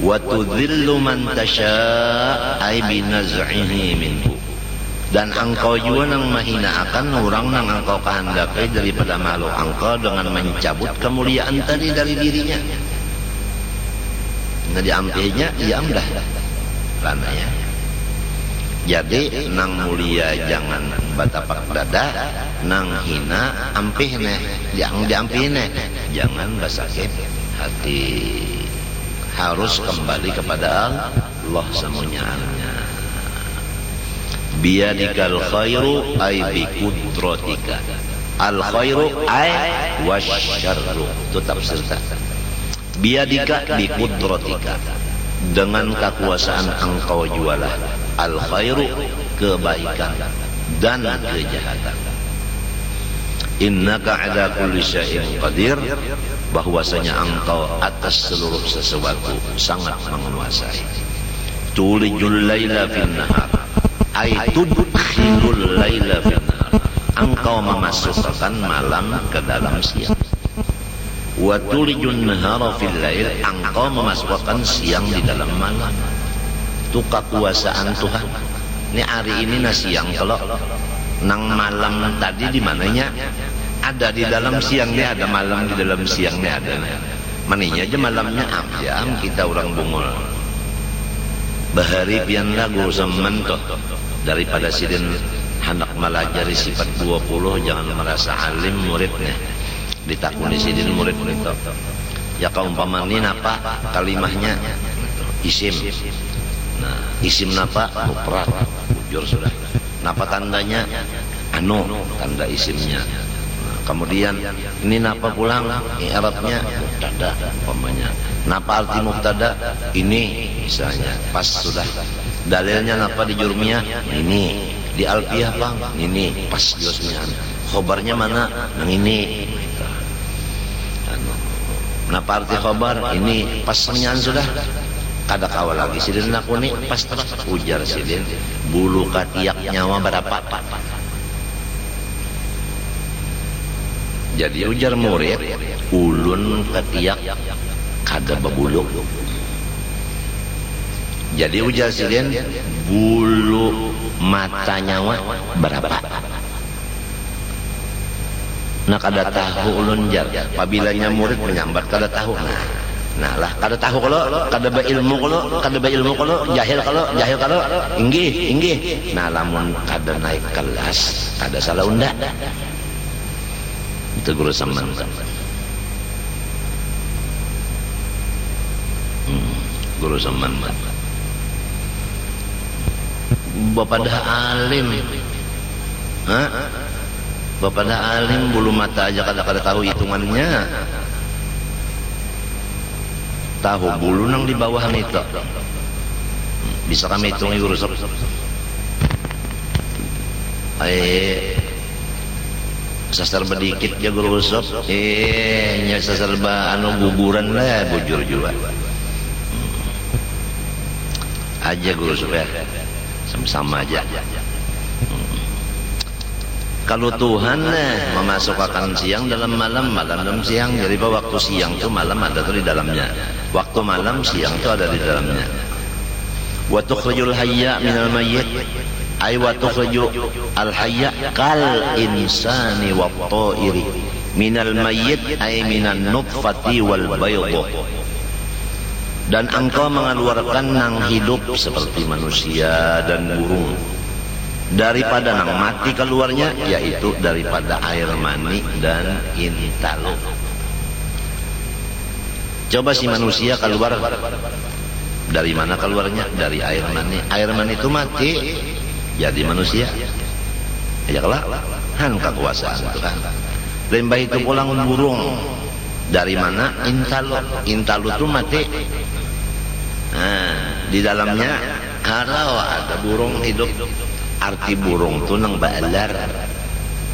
Wa tudhillu man tasya' ay binaz'ihi minhu. Dan engkau juga nang mahinakan orang nang engkau kehendaki daripada makhluk engkau dengan mencabut kemuliaan tadi dari dirinya. Nah diampinya ya amdah lananya. Jadi nang mulia jangan batapak dada, nang hina ampihne, jangan diampihne, jangan basakit hati. Harus kembali kepada Allah semuanya. Biyadikal khairu ay bikudratika. Al khairu ay wasyarru. Itu tafsirnya. Biyadika bikudratika. Dengan kekuasaan engkau jualah al khairu kebaikan dan kejahatan. Innaka ala kulli syai'in qadir, bahwasanya engkau atas seluruh sesuatu sangat menguasai. Tulijul laila fin nahar ay tudkhilul laila fin nahar, engkau memasukkan malam ke dalam siang. Wa tulijun nahara fil lail, engkau memasukkan siang di dalam malam. Itu kekuasaan Tuhan. Ini hari ini na siang, kalau nang malam tadi di mananya ada di dalam siangnya, ada malam di dalam siangnya ada. Maninya aja malamnya am kita orang bungul. Bahari pian lagu semen toh daripada sidin hendak melajari sifat 20 jangan merasa alim muridnya. Ditakuni sidin murid itu. Ya kaumpama ini napa kalimahnya isim. Nah, isim napa mufrad ujur sudah. Napa tandanya anu tanda isimnya. Nah, kemudian ini napa pulang i'rabnya mubtada umpamanya. Napa arti mubtada ini misalnya pas sudah. Dalilnya napa di jurmiyah ini, di alfiyah bang ini pas josmian. Khobarnya mana yang ini. Napa arti khobar ini pas semnyan sudah. Kada kawal lagi sidin lakuni pas terus ujar sidin bulu katiak nyawa berapa. Jadi ujar murid ulun katiak kada bebulu. Jadi ujar sidin bulu mata nyawa berapa. Nah kada tahu ulun jar pabilanya murid menyambat kada tahu. Nah lah kada tahu kalau kada beilmu kalau jahil kalau inggih. Nah lamun kada naik kelas kada salah unda. Itu guru saman. Guru saman. Bapak dah alim. Bapak dah alim bulu mata aja kada tahu hitungannya. Tahu bulu nang di bawah itu bisa kami hitung guru sob. Sasar bedikit ya guru sob. Nya sasar ba anu guguran lah bujur juga. Aja guru sob ya. Sama-sama aja. Kalau Tuhan memasukkan siang dalam malam, malam dalam siang. Jadi waktu siang itu malam ada tuh di dalamnya. Waktu malam siang itu ada di dalamnya. Wa tukhrijul hayya minal mayyit ay wa tukhriju al hayya kal insani wat ta'iri minal mayyit ay minan nutfati wal baydh. Dan engkau mengeluarkan nang hidup seperti manusia dan burung daripada nang mati keluarnya, yaitu daripada air mani dan intalo. Coba si manusia keluar dari mana keluarnya? Dari air mani. Air mani itu mati jadi manusia. Ya kelak han kekuasaan itu kan. Lembah itu pulang burung. Dari mana? Intalo. Intalo itu mati. Nah, di dalamnya kalau ada burung hidup. Arti burung itu nang baalar,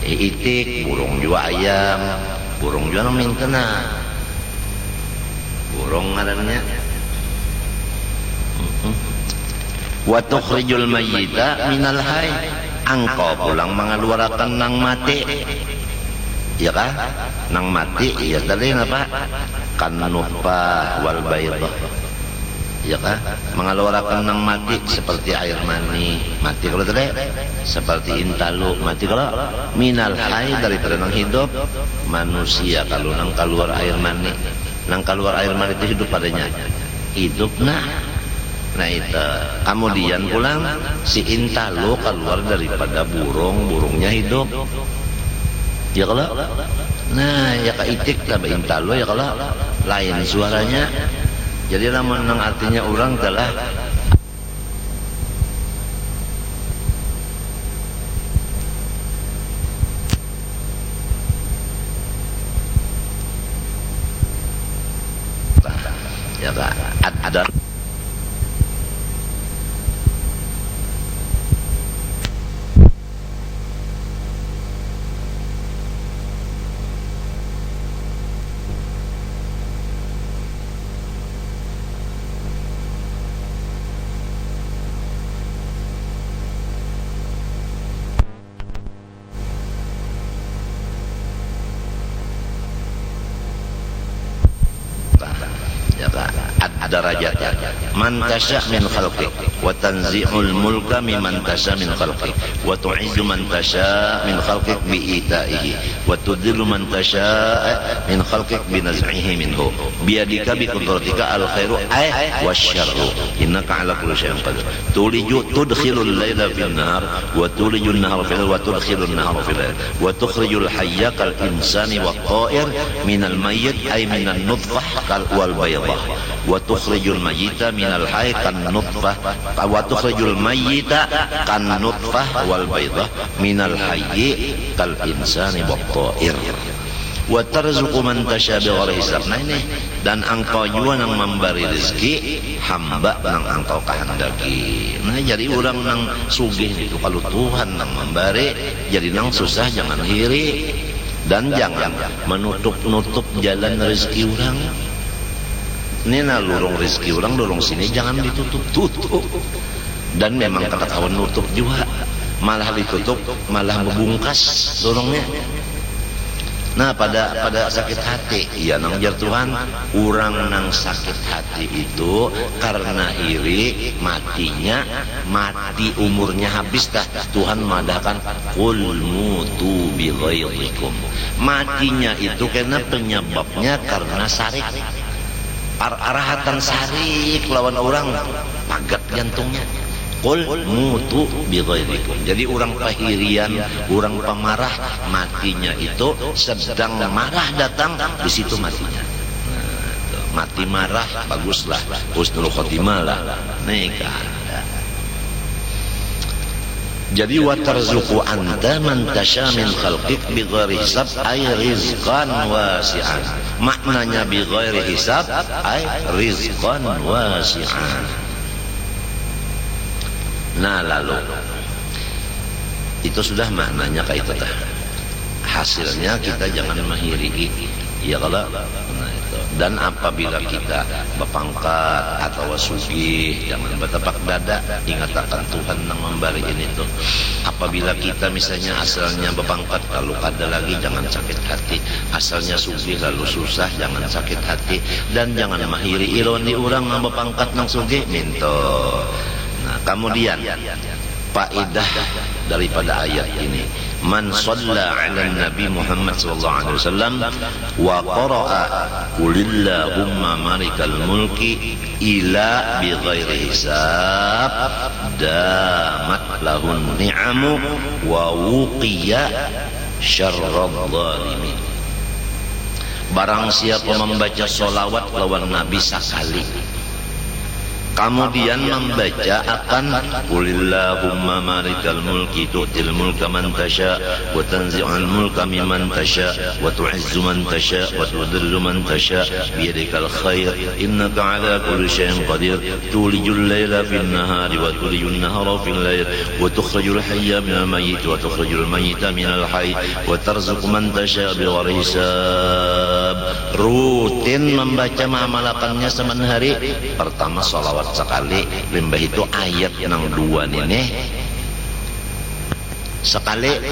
itik, burung juga ayam, burung juga nang mintena, burung ngarannya. Wa tukhrijul mayyita minal hayy, engkau pulang mengeluarkan nang mati, ya kan? Nang mati, ya tadi apa? Kan nutfah wal baydh. Ya kan, mengeluarkan nang mati seperti air mani mati kalau tidak, seperti intalu mati kalau minal hayy daripada nang hidup manusia. Kalau nang keluar air mani, nang keluar air mani itu hidup padanya, hidup nah itu. Kemudian pulang si intalu keluar daripada burung, burungnya hidup. Ya kalau nah ya kaitik tambah intalu ya kalau lain suaranya. Jadi namun artinya orang telah ya ada derajatnya. Man tasya min khalqik wa tanzi'ul mulka mimman tasya min khalqik wa tu'izzu man tasya min khalqik bi ita'ihi wa tudhillu man tasya min khalqik bi naz'ihi minhu biyadika bi qudratika al khairu ay wasyarru innaka ala kulli syai'in qadir. Tudkhilul laila fil nahar wa tulijun nahara fil lail wa tudkhilun nahara fil lail wa tukhrijul hayya kal insani wat ta'ir minal mayyit ay minan nutfah kal wal baydah wa tukhrijul mayyita minal hayy kan nutfah wa tukhrijul mayyita kan nutfah wal baydah minal hayyi kal insani wat ta'ir wa tarzuqu man tasya bighairi hisab. Nah ini, dan engkau juga nang memberi rezeki hamba nang engkau kehendaki. Nah jadi orang nang sugih itu kalau Tuhan nang memberi, jadi nang susah jangan iri dan jangan menutup-nutup jalan rezeki orang. Ini nah lorong rezeki orang, lorong sini jangan ditutup-tutup. Dan memang ketahuan nutup juga, malah ditutup, malah membungkas lorongnya. Nah pada sakit hati, ya nang jar Tuhan, orang nang sakit hati itu karena iri matinya, mati umurnya habis dah. Tuhan madahkan qul mutu bi ghairikum. Matinya itu karena penyebabnya karena sarik. Arahatan sarik lawan orang pagat jantungnya. Qul mutu bi ghairikum. Jadi orang pahirian, orang pemarah, matinya itu sedang marah datang, di situ matinya. Nah, mati marah baguslah, husnul khotimah lah. Nikah. Jadi wa tarzuqu anta man tasya min khalqik bi ghairi hisab ay rizqan wasi'an. Maknanya bi ghairi hisab ay rizqan wasi'an. Nah lalu itu sudah maknanya kayak itu dah. Hasilnya kita jangan menghiri, iya kalau nah itu. Dan apabila kita berpangkat atau sugih, jangan bertepuk dada, ingat akan Tuhan yang memberi ini tuh. Apabila kita misalnya asalnya berpangkat, lalu ada lagi, jangan sakit hati. Asalnya sugih lalu susah, jangan sakit hati. Dan jangan mahiri ironi orang yang berpangkat nang sugih minto. Nah kemudian faedah daripada ayat ini, man shalla 'ala Nabi Muhammad sallallahu alaihi wasallam wa qara'a qulillahumma malikal mulki ila bighairi hisab damat lahun ni'amu wa wuqiya syarrad zalimin. Barang siapa membaca sholawat lawan Nabi sekali, kemudian membaca akan qulillahumma malikal mulki tu'til mulka man tasha wa tanzi'ul mulka mimman tasha wa tu'izzu man tasha wa tudhillu man tasha biyadikal khair innaka 'ala kulli syai'in qadir tulijul laila fin nahari wa tulijun nahara fil lail wa tukhrijul hayya minal mayyit wa tukhrijul mayyita minal hayy wa tarzuqu man tasha bighairi hisab. Rutin membaca mamalakannya semen hari. Pertama sholawat sekali, limbah itu ayat yang dua nih sekali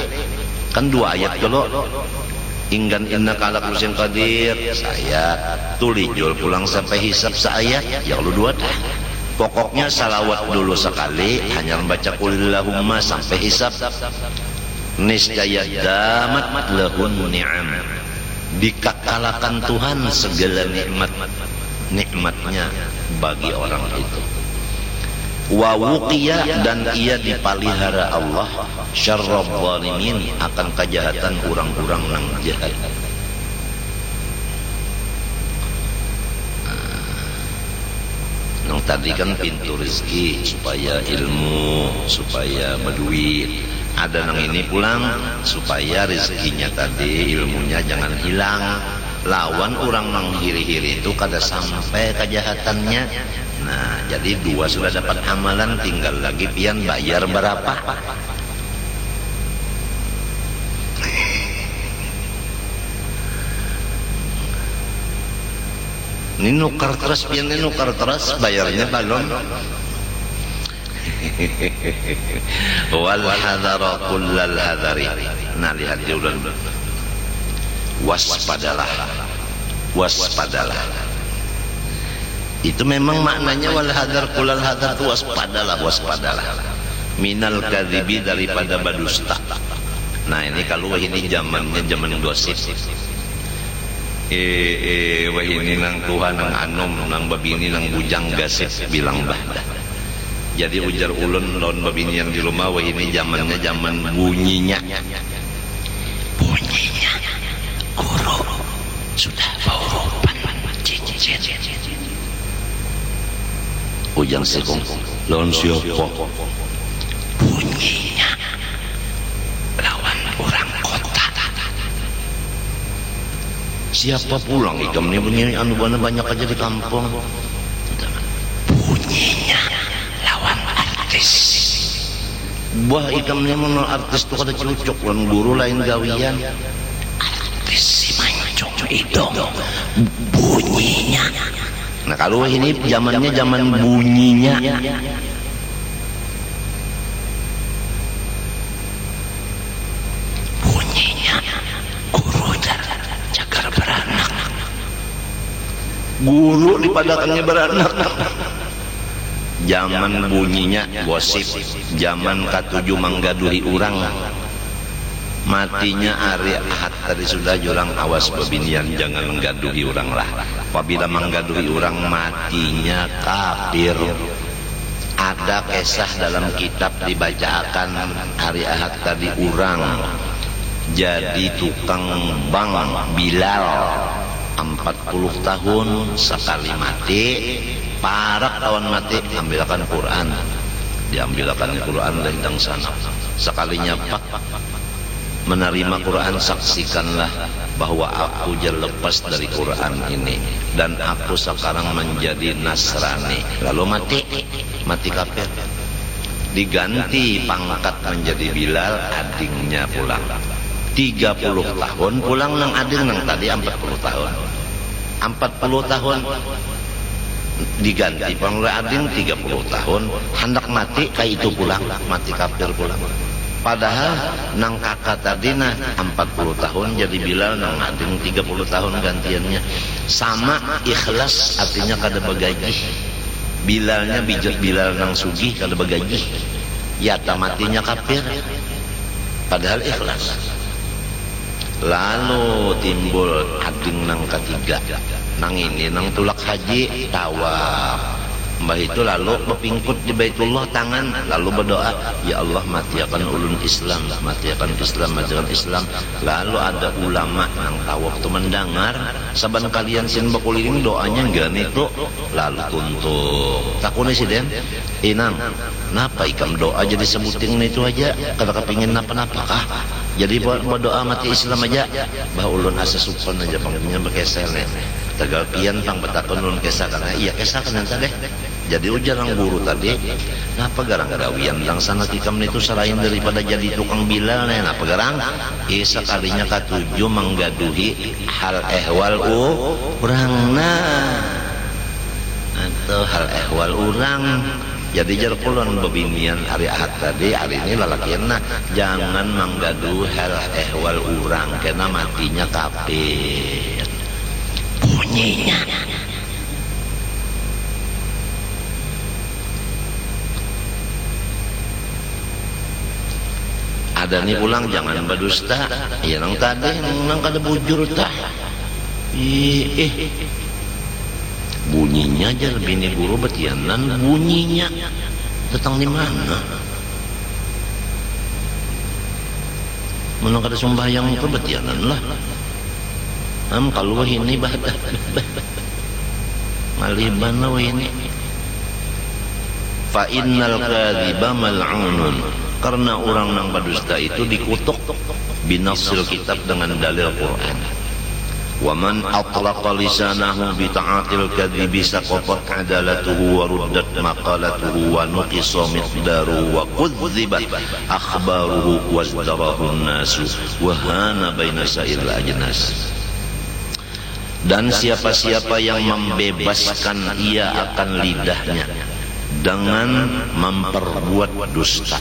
kan dua ayat kalau inggan inna kala kusin qadir saya tulijul pulang sampai hisab seayat ya lu dua dah. Pokoknya salawat dulu sekali, hanya membaca qulillahumma sampai hisab, niscaya damat lahun ni'am, dikekalakan Tuhan segala nikmatnya bagi orang itu. Wa wuqiya, dan ia dipelihara Allah syarrad zalimin, akan kejahatan orang-orang yang jahat. Yang tadi kan pintu rezeki, supaya ilmu, supaya berduit. Ada yang ini pulang supaya rezekinya tadi, ilmunya jangan hilang. Lawan orang menghiri-hiri itu kada sampai kejahatannya. Nah jadi dua sudah dapat amalan, tinggal lagi pian bayar berapa. Ini nukar terus pian, ini nukar terus, bayarnya balon. Wal hadara kullal hadari. Nah lihat dia ulang. Waspadalah, waspadalah. Itu memang maknanya wal hadar kulal hadar itu waspadalah, waspadalah. Minal kadhibi, daripada badusta. Nah ini kalau ini zamannya zaman gosip. Wah ini nang Tuhan nang anom nang babini nang bujang gasip bilang bah. Jadi ujar ulun lawan babini yang di rumah, wah ini zamannya zaman bunyinya. Bunyinya. Guru sudah baurupan cincin. Ujang sekong lawan siapa? Bunyinya lawan orang kota. Siapa pulang ikam ini bunyi anu banyak aja di kampung. Bunyinya lawan artis. Buah ikam ini mau artis tuh kada cocok lawan guru lain gawian. Si mancung itu bunyinya. Nah kalau ini zamannya zaman bunyinya. Bunyinya guru jagar beranak. Guru dipadakannya beranak. Zaman bunyinya gosip, zaman katujuh manggaduhi orang. Matinya hari Ahad tadi sudah jurang, awas bebinian jangan menggaduhi orang lah. Apabila menggaduhi orang matinya kafir. Ada kisah dalam kitab dibacakan hari Ahad tadi orang jadi tukang bank Bilal 40 tahun sekali mati, parak tahun mati ambilkan Quran, diambilkan Quran dari dang sana. Sekalinya pak menerima Quran, saksikanlah bahwa aku lepas dari Quran ini dan aku sekarang menjadi Nasrani. Lalu mati kafir, diganti pangkat menjadi Bilal, adingnya pulang. 30 tahun pulang nang ading nang tadi 40 tahun 40 tahun diganti panglima ading 30 tahun hendak mati kayak itu pulang mati kafir pulang. Padahal nang kakak tadi nah 40 tahun jadi Bilal nang ading 30 tahun gantiannya sama ikhlas artinya kada bagaji. Bilalnya bijak Bilal nang sugih kada bagaji ya tamatinya kafir padahal ikhlas. Lalu timbul ading nang ketiga nang ini nang tulak haji tawaf mbah itu lalu berpingkut di Baitullah tangan lalu berdoa ya Allah matiakan ulun Islam matiakan Islam matiakan Islam. Lalu ada ulama nang tawaf tu mendengar saban kalian sin bakuliling doanya enggak itu lalu tuntuk takune si den inang napa ikam doa jadi sebuting itu aja kada kepingin napa-napa kah jadi berdoa mati Islam aja bah ulun asa supon aja panggilnya bekesel nih tegal pian pang betakon ulun kesah karena iya kesah kan deh. Jadi ujar ang guru tadi napa garang gawian lang sana kikam itu selain daripada jadi tukang Bilal nih napa garang isa kalinya katujuh menggaduhi hal ehwal urangna atau hal ehwal urang. Jadi jar kulon bebinian hari ahad tadi hari ini lalakianna jangan menggaduh hal ehwal urang karena matinya kafir bunyinya. Ada nih pulang jangan berdusta ya nang tadi nang kada bujur tah bunyinya aja bini guru betianan bunyinya datang di mana menang kada sembahyang itu betianan lah kalau ini badah ngaliban lah ini fa innal kadhiba mal'unun karena orang nang berdusta itu dikutuk binasil kitab dengan dalil Quran. Wa man atlaqa lisanahu bi ta'atil kadhibi saqatat adalatuhu wa ruddat maqalatuhu wa nuqisa miqdaruhu wa kudzibat akhbaruhu wazdarahu an-nasu wa hana baina sa'il ajnas. Dan siapa-siapa yang membebaskan ia akan lidahnya dengan memperbuat dusta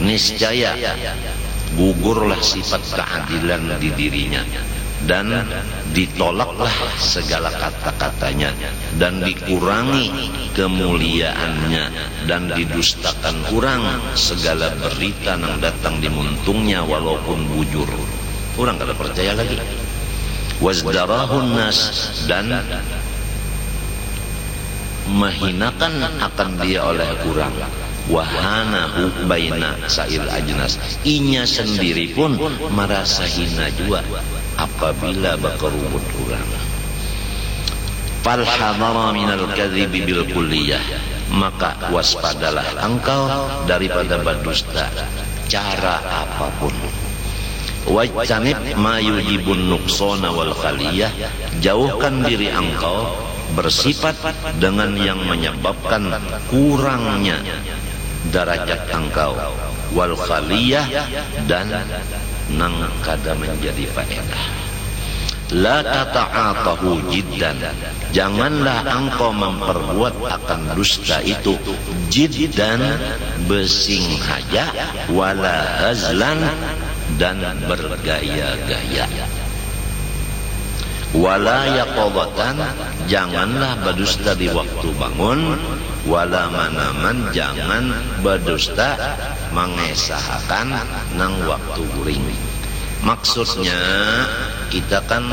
niscaya gugurlah sifat keadilan di dirinya dan ditolaklah segala kata-katanya dan dikurangi kemuliaannya dan didustakan kurang segala berita yang datang di muntungnya walaupun bujur orang kada percaya lagi wazdarahun nas dan menghinakan akan dia oleh kurang wahanahu baina sa'il ajnas inya sendiri pun merasa hina juga apabila berkerubut kurang. Fal hadara minal kadhibi bil kulliyah maka waspadalah engkau daripada berdusta cara apapun. Wajtanib ma yujibun nuqsana wal khaliyah jauhkan diri engkau bersifat dengan yang menyebabkan kurangnya derajat engkau wal khaliyah dan nang kada menjadi faedah. La tata'atahu jiddan janganlah engkau memperbuat akan dusta itu jiddan besing haja wala hazlan dan bergaya-gaya wala yaqadatan janganlah berdusta di waktu bangun wala manaman jangan berdusta mengesahkan nang waktu guring. Maksudnya kita kan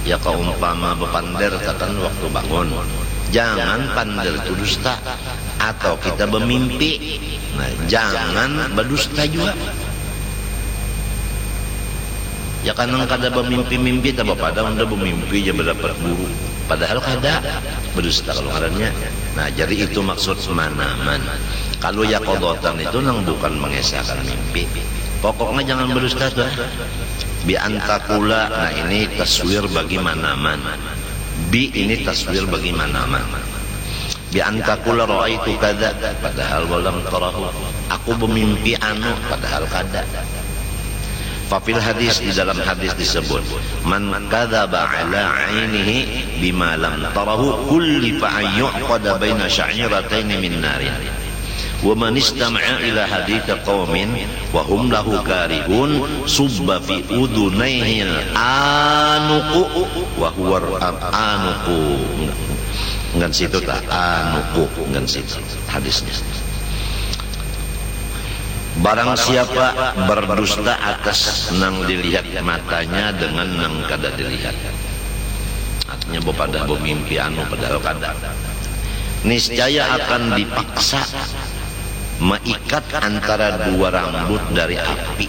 ya kaumpama bepander kan waktu bangun jangan pander itu dusta atau kita bermimpi nah jangan berdusta juga ya kan kada bermimpi-mimpi tak pada anda bermimpi je berdapat guru padahal kada berdusta kalau ngarannya. Nah jadi itu maksud manaman. Kalau ya qadatan itu nang bukan mengesahkan mimpi pokoknya jangan berdusta tuh bi antakula. Nah ini taswir bagi manaman bi ini taswir bagi manaman bi antakula ra'aitu kada padahal walam tarahu aku bermimpi anu padahal kada. Fafil hadis, di dalam hadis disebut, man kadzaba ala ainihi bima lam tarahu kullifa an yuqada baina sya'iratayn min narin. Wa man istama'a ila hadits qaumin wa hum lahu karihun subba fi udunaihi anuqu wa huwa anuqu. Ngan situ tak anuqu, ngan situ hadisnya. Barang siapa berdusta atas nang dilihat matanya dengan nang kada dilihat, artinya pada bermimpi anu padahal kada, niscaya akan dipaksa meikat antara dua rambut dari api.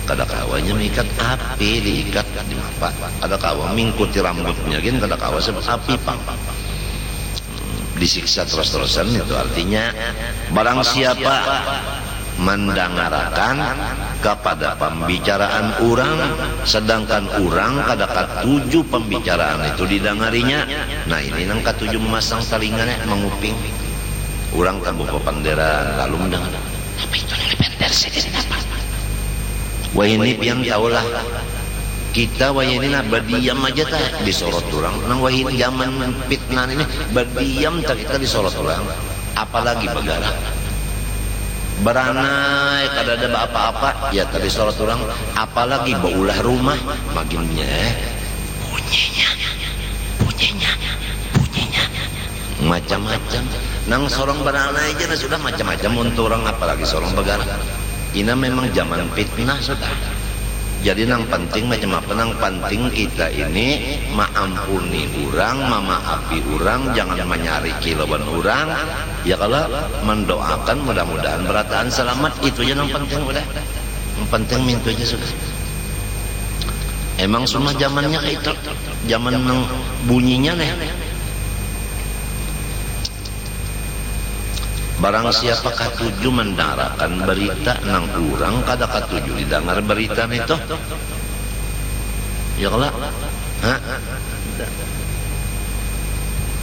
Kada kawanya mengikat api, diikat di apa? Kada kawa mengikuti rambutnya, gini kada kawa sebab api pang. Disiksa terus-terusan, itu artinya barang siapa mendangarakan kepada pembicaraan orang, sedangkan orang kada katuju pembicaraan itu didangarinya. Nah ini nang katuju memasang telingannya menguping. Orang kan buka panderan lalu mendengar apa itu yang pender sedih apa. Wah ini pian taulah kita wah ini nah berdiam aja tak disorot orang. Nang wah ini zaman fitnah ini berdiam tak kita disorot orang. Apalagi begara. Beranai kada ada apa-apa ya tadi sholat orang, apalagi baulah rumah makinnya bunyinya macam-macam. Nang seorang beranai aja sudah macam-macam untuk orang, apalagi seorang begara. Ini memang zaman fitnah sudah. Jadi nang penting macam apa, nang penting kita ini maampuni orang, mamaafi orang, jangan menyari kilauan orang. Ya kalau mendoakan mudah-mudahan berataan selamat, itu aja nang penting udah. Yang penting minta aja sudah. Emang semua zamannya kayak itu, zaman nang bunyinya nih. Barang siapa katuju mendarakan berita nang urang kada katuju didengar berita itu. Ya kalau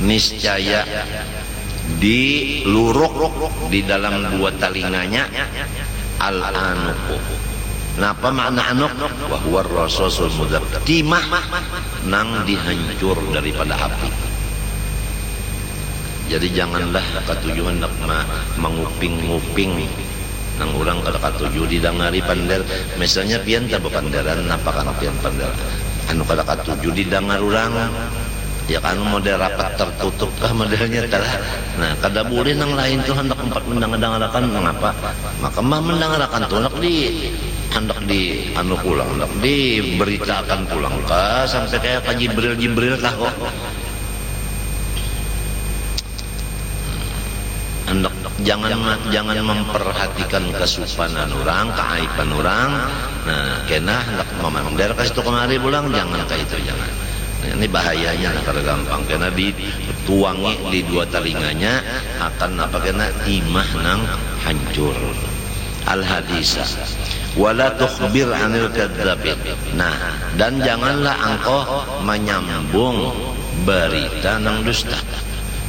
niscaya diluruk di dalam dua telinganya al-anuq. Napa makna anuk? Wa huwa rasul mudab, timah nang dihancur daripada api. Jadi janganlah katuju hendak menguping-nguping nang orang kada katuju didangari pandel. Misalnya pian ta panderan napa kana pian pandel anu kada katuju didangar orang, ya kan model rapat tertutup kah modelnya telah. Nah kada boleh nang lain tuh hendak empat mendengar-dengarkan mengapa, maka mah mendengarkan tuh hendak di anu pulang, hendak diberitakan pulang kah sampai kayak Jibril kah kok. Hendak jangan memperhatikan kesupanan orang, keaiban orang. Nah kena hendak memandar kasih itu kemari pulang, jangan kayak itu, jangan. Nah, ini bahayanya karena gampang kena dituangi di dua telinganya akan apa kena timah nang hancur. Al hadisah wala tukhbir anil kadzabin. Nah dan janganlah engkau menyambung berita nang dusta.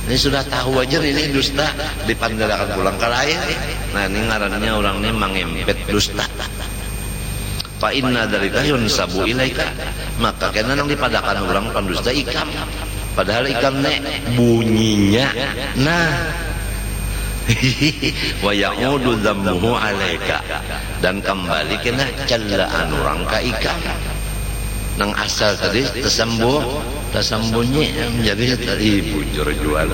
Ini sudah tahu aja ini dusta, dipandangkan pulang ke lain. Nah ini ngarannya orang ini mengempet dusta. Fa inna dzalika yunsabu ilaika, maka kena nang dipadakan orang pendusta ikam, padahal ikam nek bunyinya. Nah wa ya'udu dzammuhu alaika, dan kembali kena celaan orang ka ikam. Nang asal tadi tersembunyi menjadi tadi bujur jual.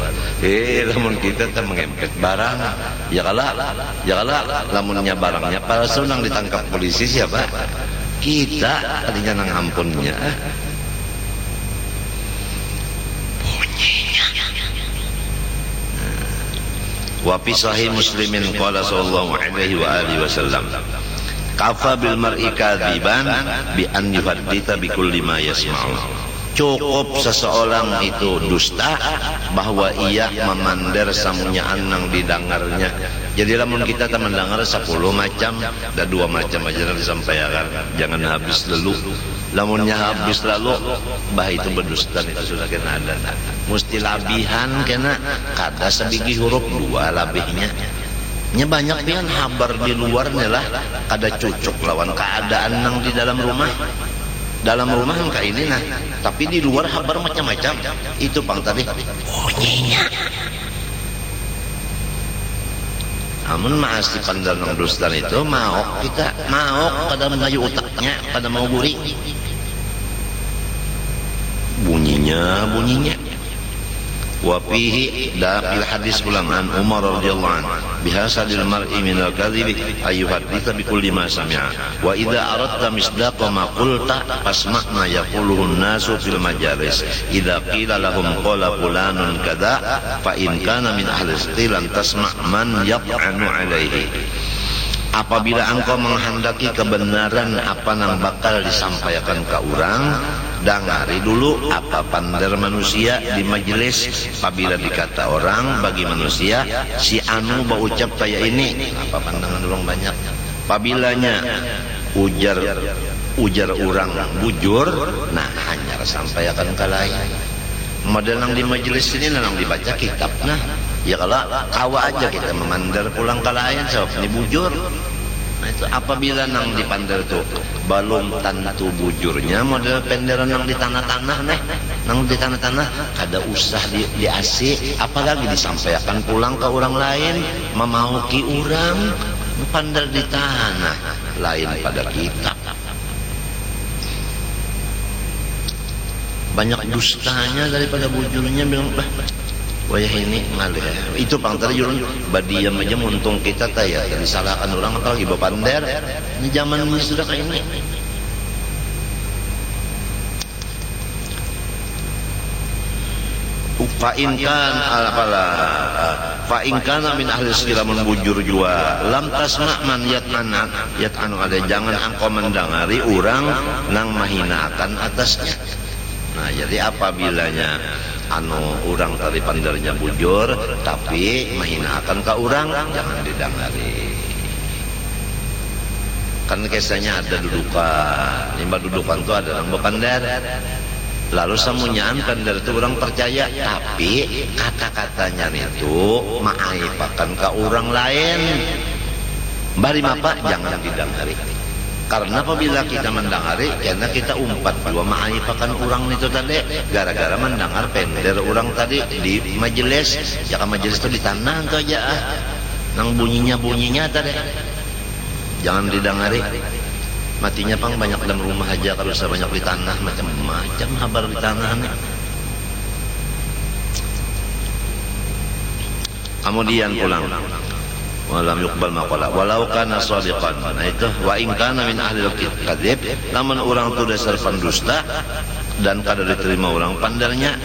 Lamun kita tak mengempet barang, ya kalah lamunnya barangnya palsu nang ditangkap polisi siapa? Kita tadinya nang ampunnya. Bunyinya. Wa fi sahih Muslimin qala sallallahu alaihi wa alihi wasallam, kafa bil mar'i kadziban bi an yuhadditha bi kulli ma yasma'u. Cukup seseorang itu dusta bahwa ia memandar samunyaan nang didengarnya. Jadi lamun kita tak mendengar 10 macam, ada 2 macam aja yang disampaikan. Jangan habis lalu. Lamunnya habis lalu, bah itu berdusta itu sudah kena ada. Mesti labihan kena kada sebiji huruf 2 labihnya. nya banyak pian habar di luarnya lah kada cocok lawan keadaan nang di dalam rumah kan kayak ini nah, tapi di luar habar macam-macam. Itu pang tadi bunyinya. Amun maasi pandang nang dustan itu maok kita maok kada menayu otaknya kada mau guri bunyinya wa fihi da fil hadis ulang an Umar radhiyallahu anhu bihasadil mar'i min al-kadhibi ayyuhadditha bi kulli ma sami'a wa idza aradta misdaqa ma qulta fasma' ma yaquluhu an-nasu fil majalis idza qila lahum qala fulanun kadza fa in kana min ahli istilan tasma' man yaq'anu alaihi. Apabila engkau menghendaki kebenaran apa yang bakal disampaikan ke orang, dengari dulu apa pandar manusia di majelis. Apabila dikata orang bagi manusia si anu berucap kayak ini, apa pandangan orang banyak. Apabilanya ujar orang bujur, nah hanya sampaikan ke lain. Model yang di majelis ini nang dibaca kitab nah. Ya kalau kawa aja kita memandar pulang ke lain sebab ini bujur. Nah itu apabila nang dipandar itu belum tentu bujurnya model penderan nang di tanah-tanah nih, nang di tanah-tanah kada usah di AC, apalagi disampaikan pulang ke orang lain memauki orang pandar di tanah lain pada kitab. Banyak dustanya daripada bujurnya bilang bah wayah ini ngalih. Itu pang tadi jurun badiam aja muntung kita taya disalahkan orang apalagi bapander. Ini zaman ini sudah kayak ini. Fa in kana min ahli silamun bujur jua lam tasma' man yat'anu ada, jangan engkau mendengari orang nang mahinakan atasnya. Nah jadi apabilanya orang tadi pandarnya bujur tapi menghinakan ke orang, jangan didengari. Kan kisahnya ada dudukan, lima dudukan itu ada nang pandar. Lalu samunyaan pandar itu orang percaya, tapi kata-katanya itu ma'aipakan ke orang lain. Bari mapa jangan didengari. Karena apabila kita mendengari, karena kita umpat dua ma'aipakan orang itu tadi, gara-gara mendengar pender orang tadi di majelis. Jika majelis itu di tanah itu aja nang bunyinya tadi jangan didengari. Matinya pang banyak dalam rumah aja, kalau saya banyak di tanah macam-macam habar di tanah nih. Kemudian pulang walam yuqbal maqala walau kana shadiqan. Nah itu wa in kana min ahli al-kadzib, lamun orang tu dasar pendusta dan kada diterima orang pandarnya,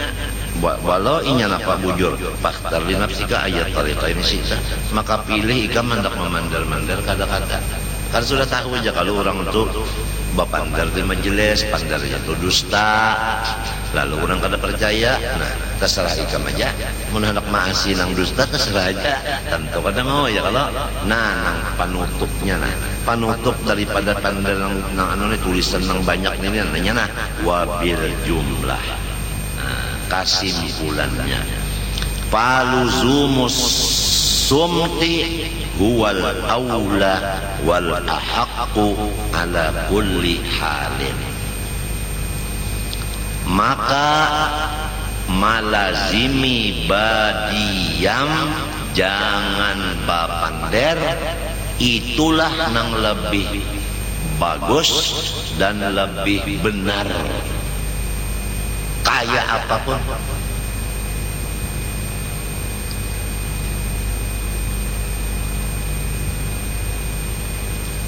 walau inya napa bujur faktar li nafsika ayat tariqa ini sita, maka pilih ikam mendak memandar-mandar kada-kada. Kan sudah tahu aja kalau orang itu bapandar di majelis pandarnya itu dusta, lalu orang kada percaya, nah terserah ikam aja. Mun hendak maasi nang dusta terserah aja, tentu kada mau ya kalau nang panutupnya nah panutup daripada pandar nang anu tulisan nang banyak ini namanya nah wabil jumlah. Nah kesimpulannya paluzumus sumti huwal aula wal ahaqqu ala kulli halin. Maka malazimi badiam, jangan bapander, itulah nang lebih bagus dan lebih benar. Kayak apapun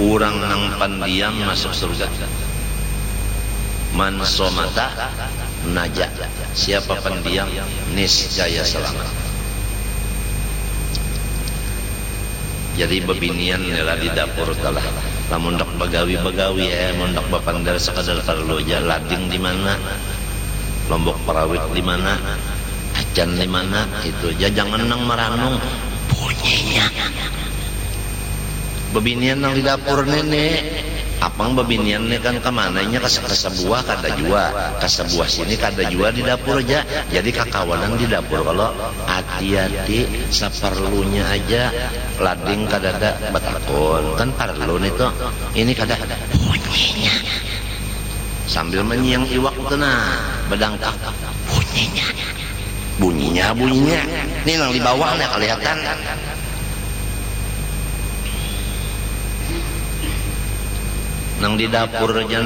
orang nang pandiam masuk surga. Man somata naja, siapa pendiam niscaya selamat. Jadi bebinian adalah di dapur telah lamun dak bagawi mondok bapandar sekadar perlu aja lading di mana, lombok parawit di mana, acan di mana, itu aja jangan nang meranung bunyinya. Bebinian nang di dapur nenek Apang babiniannya kan kemananya ke sebuah kada jua, ke sebuah sini kada jua di dapur aja. Jadi kakawanan di dapur kalau hati-hati seperlunya aja, lading kada ada batakon kan perlu itu. Ini kada bunyinya sambil menyiang iwak itu nah bedangkak bunyinya ini yang di bawahnya kelihatan. Nang di dapur aja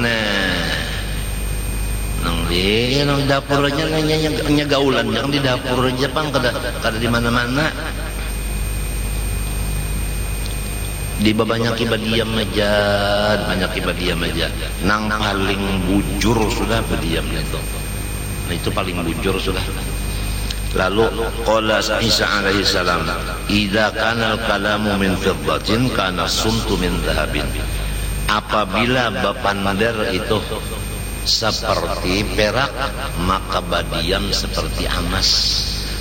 nang di dapur aja nya gaulan yang di dapur aja pang kada di mana-mana. Di banyak diam aja, nang paling bujur sudah berdiam itu. Nah itu paling bujur sudah. Lalu qala Isa alaihi salam, "Idza kana al-kalamu min fiddatin kana sumtu min dhahabin." Apabila bapander itu seperti perak, maka badiam seperti emas.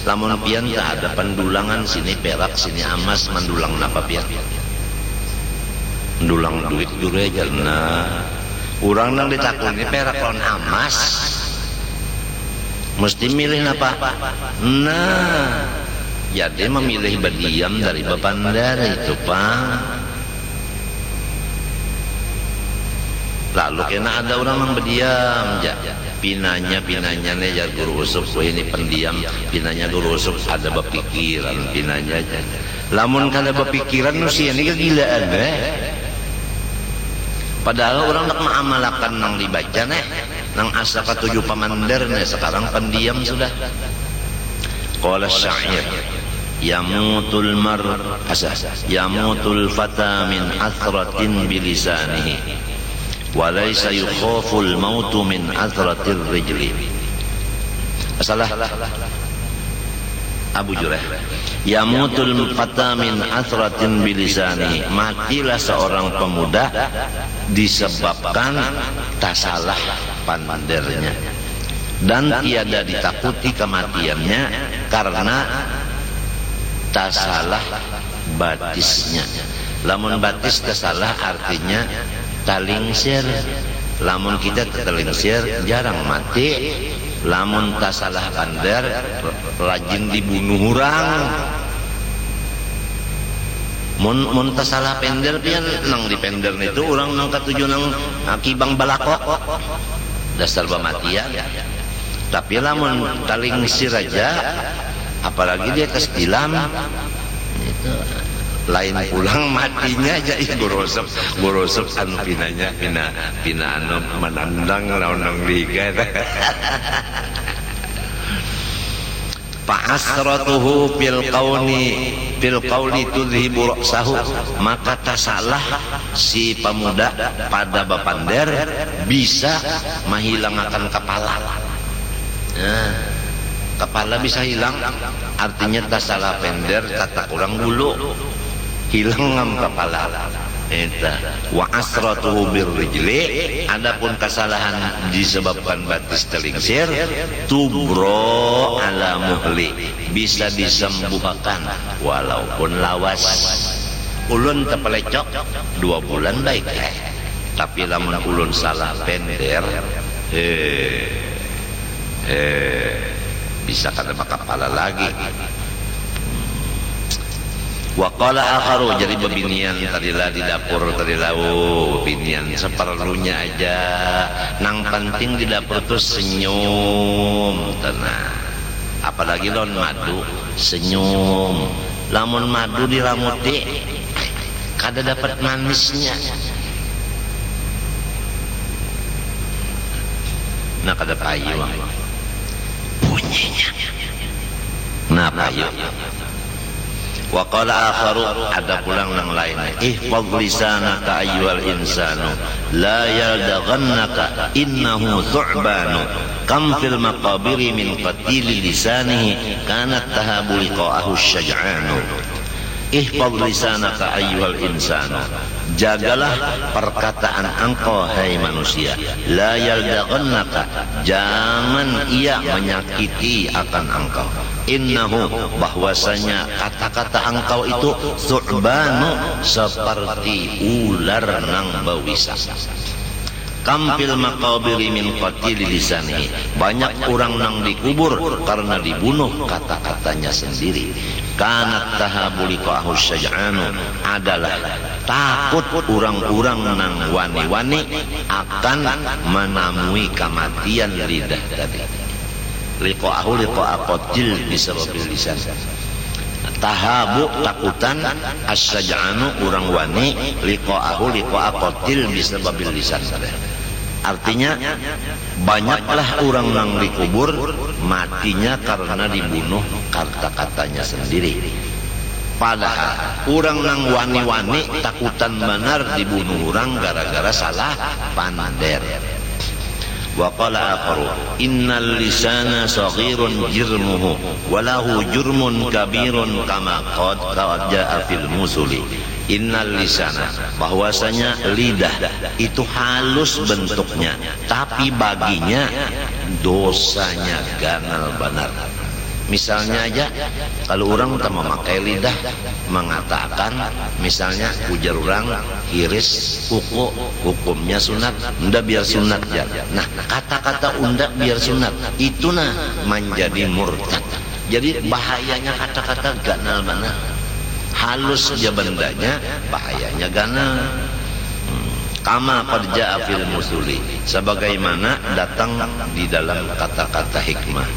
Lamun pian tak ada pendulangan sini perak sini emas, mendulang napa pian? Mendulang duit dulu aja. Nah, orang nang ditakuni perak lawan emas, mesti milih napa? Nah, jadi memilih badiam dari bapander itu pak. Lalu kena ada orang yang berdiam ya. Pinanya nih ya guru usup ini pendiam, pinanya guru usup ada berpikiran pinanya aja. Lamun kada berpikiran nusia ini kegilaan padahal orang nak mengamalkan nang dibaca nang asa ketujuh pamander sekarang pendiam sudah. Qala syair yamutul fata min athratin bilisanihi walaysa yukhaful mautu min athratir rijli. Salah Abu Jurayh. Yamutul fata min athratin bilisani. Matilah seorang pemuda disebabkan tasalah pandernya, dan tiada ditakuti kematiannya karena tasalah batisnya. Lamun batis tasalah artinya talingsir. Lamun kita talingsir jarang mati. Lamun tasalah pander rajin dibunuh orang. Mun tasalah pender pian nang di pender itu orang nang katujuh nang akibang balakok dasar bamatian. Tapi lamun talingsir aja, apalagi dia kestilam itu lain pulang matinya aja ya gorosop anu pinanya pina anu menandang lawan liga Fa'asratuhu fil qawli tudhibu ra'sahu. Maka tasalah si pemuda pada bapander bisa menghilangkan kepala. Nah, kepala bisa hilang, artinya tasalah pender kata kurang dulu hilang ngam kepala. Eta wa asratuhu birrijli. Adapun kesalahan disebabkan batis telingsir, tubro ala muhli, bisa disembuhkan walaupun lawas. Ulun tepelecok 2 bulan baik tapi lamun ulun salah pender bisa kada kepala lagi. Wa qala akharu, jadi bebinian tadilah di dapur tadilah bebinian seperlunya aja. Nang penting di dapur tuh senyum tenang. Apalagi lawan madu senyum. Lamun madu diramuti kada dapat manisnya. Nah kada payu bunyinya. Nah payu. Wa qala akharu, ada pulang yang lain, ihfaz lisanaka ayyuhal insanu la yaldaghannaka innahu thu'banu kam fil maqabiri min qatili lisanihi kanat tahabu liqa'ahu syaj'anu. ihfaz lisanaka ayyuhal insanu, jagalah perkataan engkau hai manusia, la yaldaghannaka, jangan ia menyakiti akan engkau, innahu, bahwasanya kata-kata engkau itu su'banu, seperti ular nang bawisa. Kampil maqabiri min qatili lisani, banyak orang nang dikubur karena dibunuh kata-katanya sendiri. Kanat tahabuli qahus syaj'anu, adalah takut orang-orang nang wani-wani akan menemui kematian lidah tadi. Liqa'ahu liqa'a qatil bisababil lisan. Tahabu, takutan, as-syaj'anu, orang wani, liqa'ahu liqa'a qatil bisababil lisan. Artinya banyaklah orang yang dikubur matinya karena dibunuh kata-katanya sendiri. Padahal orang yang wani-wani takutan benar dibunuh orang gara-gara salah pander. Wa qala akharu innal lisana saghirun jirmuhu wa lahu jurmun kabirun kama qad jaa fil musuli. Innal lisana, bahwasanya lidah itu halus bentuknya, tapi baginya dosanya ganal benar. Misalnya aja kalau orang tak memakai lidah mengatakan, misalnya ujar orang iris kuku hukumnya sunat, unda biar sunat ya. Nah, kata-kata unda biar sunat itu nah menjadi murtad. Jadi bahayanya kata-kata ganal benar. Halus aja bendanya, bahayanya ganal. Kama qad jaa fil musuli, sebagaimana datang di dalam kata-kata hikmah.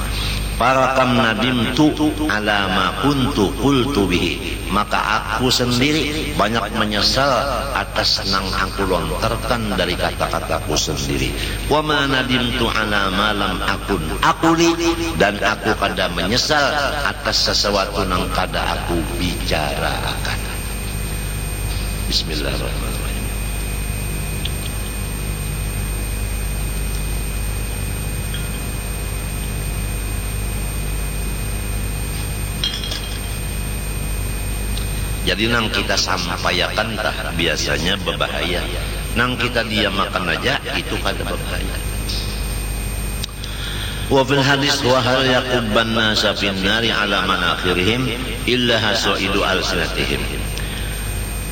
Farakam nadimtu ala ma kuntu qultu bihi, maka aku sendiri banyak menyesal atas nang aku lontarkan dari kata-kataku sendiri. Wa ma nadimtu ala ma lam akun aquli, dan aku kada menyesal atas sesuatu nang kada aku bicarakan. Bismillahirrahmanirrahim. Jadi nang kita sampaikan tah biasanya berbahaya. Nang kita diamakan aja itu kada berbahaya. Wa fil hadis wa hal yaqubban nasa fin nari ala manakhirihim illa hasaidu alsinatihim.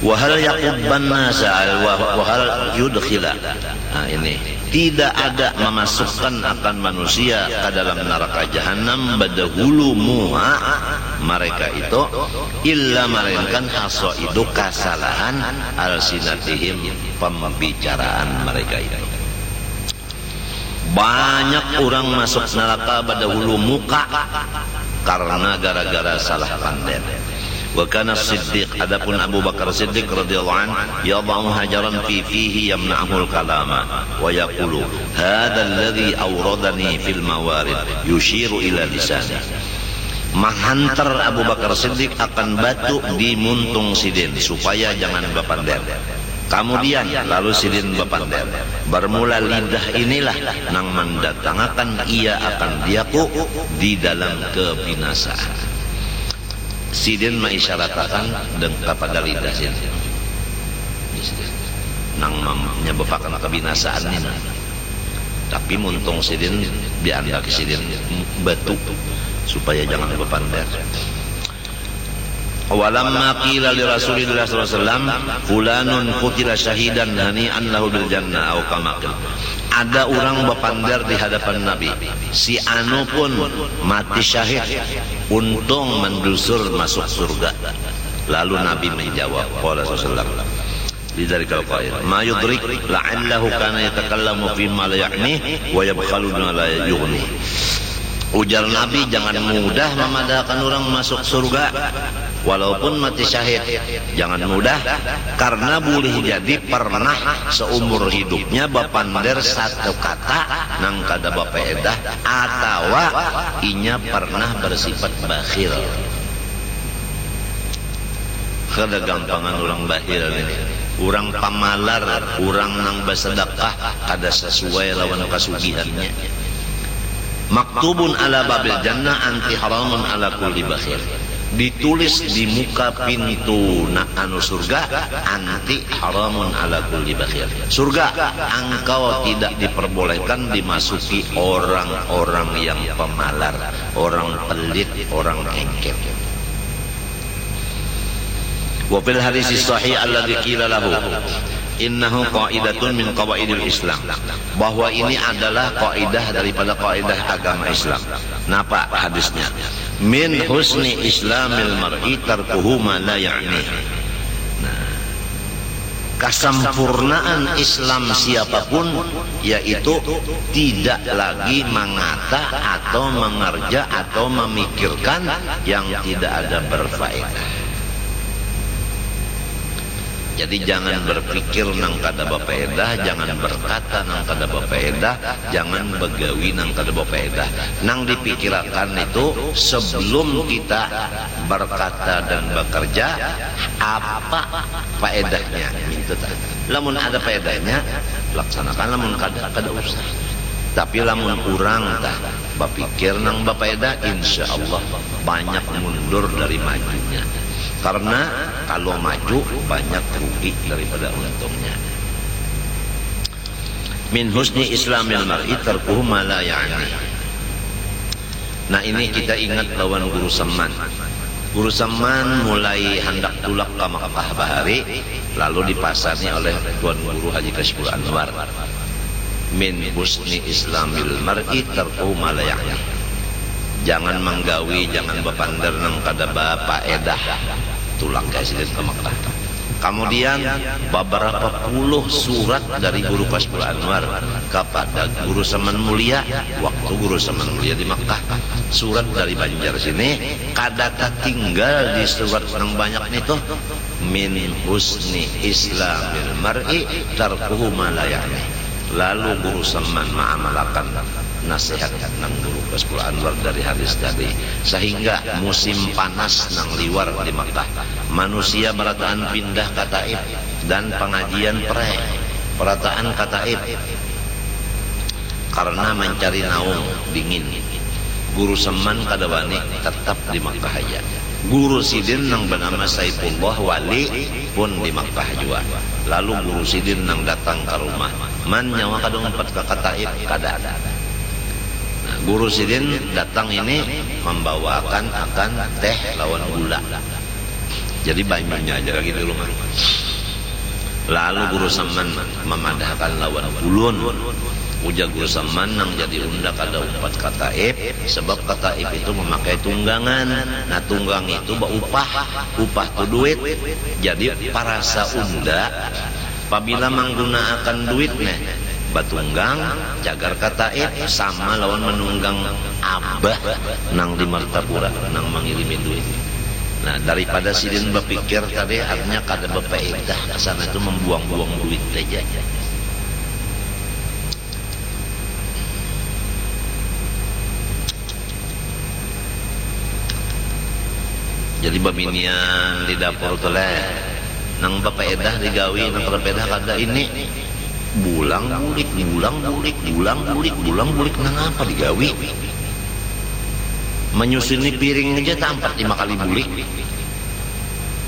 Wa hal yaqubban nasa wa hal yudkhila. Nah ini tidak ada memasukkan akan manusia ke dalam neraka jahanam badahulu muha mereka itu illa melainkan hasaidu kasalahan alsinatihim, pembicaraan mereka itu. Banyak orang masuk neraka badahulu muka karena gara-gara salah pandai. Wa kana Siddiq, adapun Abu Bakar Siddiq radhiyallahu anhu yad'u hajaran fi fihi yamna'ul kalama wa yaqulu hadha alladhi awradani fil mawarid yushiru ila lisani. Menghantar Abu Bakar Siddiq akan batu di muntung sidin supaya jangan bapander. Kemudian lalu sidin bapander. Bermula lidah inilah nang mendatangkan ia akan diaku di dalam kebinasaan. Sidin mengisyaratkan kepada lidah sidin nang menyebapakan kebinasaan ini. Tapi muntung sidin diandak sidin batu supaya jangan berpandai. Walamma qila li Rasulillah sallallahu alaihi wasallam fulanun qutila syahidan hani'an lahu bil jannah aw kama qila. Ada orang berpandar di hadapan Nabi, si anu pun mati syahid, untung mendusur masuk surga. Lalu Nabi menjawab, qala sallallahu lidzalika qail ma yudrik la'allahu kana yatakallamu fi ma la ya'ni wa yabkhalu ma la yughni. Ujar Nabi, jangan mudah memadahkan orang masuk surga walaupun mati syahid. Jangan mudah, karena boleh jadi pernah seumur hidupnya bapander satu kata nang kada bapaedah, atau inya pernah bersifat bakhil. Kada gampangan orang bakhil ini, orang pamalar, orang nang bersedekah kada sesuai lawan kasugihannya. Maktubun ala babil jannah anti haramun ala kulli bakhil. ditulis di muka pintu anu surga, anti haramun ala kulli bakhil. Surga engkau tidak diperbolehkan dimasuki orang-orang yang pemalar, orang pelit, orang engkel. Wa fil hadis sahih alladzi qila lahu innahu qaidatun min qawaidil Islam, bahwa ini adalah kaidah daripada kaidah agama Islam. Napa hadisnya? Min husni islamil mar'i tarkuhu ma la ya'ni. Nah, kesempurnaan Islam siapapun yaitu tidak lagi mengata atau mengerja atau memikirkan yang tidak ada berfaedah. Jadi jangan berpikir nang kada bapaedah, jangan berkata nang kada bapaedah, jangan begawi nang kada bapaedah. Nang dipikirkan itu sebelum kita berkata dan bekerja, apa faedahnya? Lamun ada faedahnya, laksanakan. Lamun kada usah. Tapi lamun kurang tah bapikir nang bapaedah, insya Allah banyak mundur dari majunya. Karena kalau maju banyak rugi daripada untungnya. Min husni islamil mar'i tarkuhu ma la ya'ni. Nah, ini kita ingat lawan Guru Saman. Guru Saman mulai hendak tulak ke Makkah Bahari, lalu dipasarnya oleh Tuan Guru Haji Kashiful Anwar. Min husni islamil mar'i tarkuhu ma la ya'ni. Jangan menggawi, jangan bepander nang kada bapaedah. Tulang kasih ke Makkah. Kemudian beberapa puluh surat dari Guru Kashiful Anwar kepada Guru Saman Mulia waktu Guru Saman Mulia di Makkah. Surat dari Banjar sini kadata tinggal di surat yang banyak itu, min husni islamil mar'i tarkuhu ma la ya'ni. Lalu Guru Saman mengamalkan nasihat nang Guru Kashiful Anwar dari hadis tadi, sehingga musim panas nang liwar di Makkah, manusia berataan pindah ke Taif dan pengajian perataan ke Taif karena mencari naung dingin. Guru Saman kadawani tetap di Makkah aja. Guru Sidin nang bernama Saifullah Wali pun di Makkah juga. Lalu Guru Sidin nang datang ke rumah, man nyawa kadang empat ke Taif kada. Guru Sidin datang ini membawakan akan teh lawan gula. Jadi banyaknya aja lagi di rumah. Lalu Guru Saman memadahkan lawan ulun. Ujar Guru Saman nang jadi undak ada umpat kata sebab kata itu memakai tunggangan. Nah, tunggang itu upah tu duit. Jadi parasa unda apabila menggunakan duitnya batunggang jagar kata sama lawan menunggang abah nang di Martapura nang mengirimi duit. Nah, daripada Sidin berpikir tadi artinya kada berfaedah kesana itu membuang-buang duit aja. Jadi babinian di dapur tu leh nang berfaedah digawi nang berfaedah kada ini bulang bulik nang apa digawi, menyusuni piring aja tampak 5 kali bulik.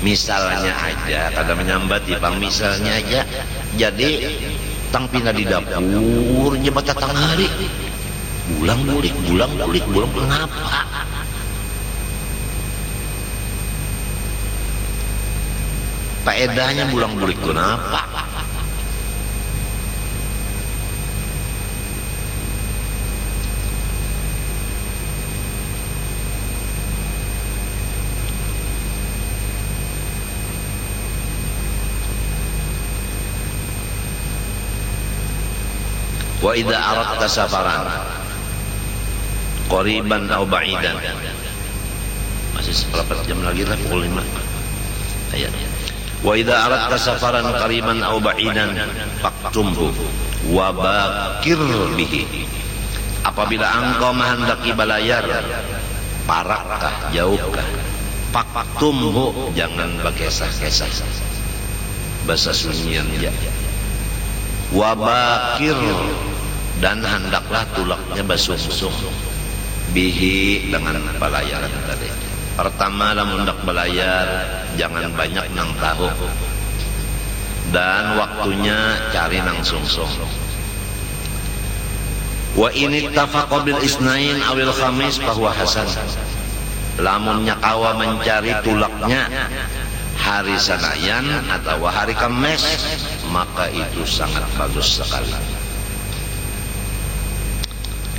Misalnya aja kada menyambat pang misalnya aja, jadi tang pindah di dapur jebata tang hari bulang bulik kenapa? Faedahnya bulang bulik kenapa? Wa idza aradta safaran qariban aw ba'idan, masih seperempat jam lagi lah, pukul 5 ayat. Wa idza aradta safaran qariban aw ba'idan faqtumhu wa bakir bihi. Apabila engkau menghendaki balayar, parakkah, jauhkah, faqtumhu, jangan berkesah-kesah, bahasa sunyian ya. Wabakir, dan hendaklah tulaknya basung-sung bihi dengan pelayaran tadi. Pertama, lamun dak belayar jangan banyak nang tahu, dan waktunya cari nang sungsung. Wa ini ittafaqa bil isnain awil khamis fahuwa hasan. Lamun nyakawa mencari tulaknya hari Senayan atau hari Kamis, maka itu sangat bagus sekali.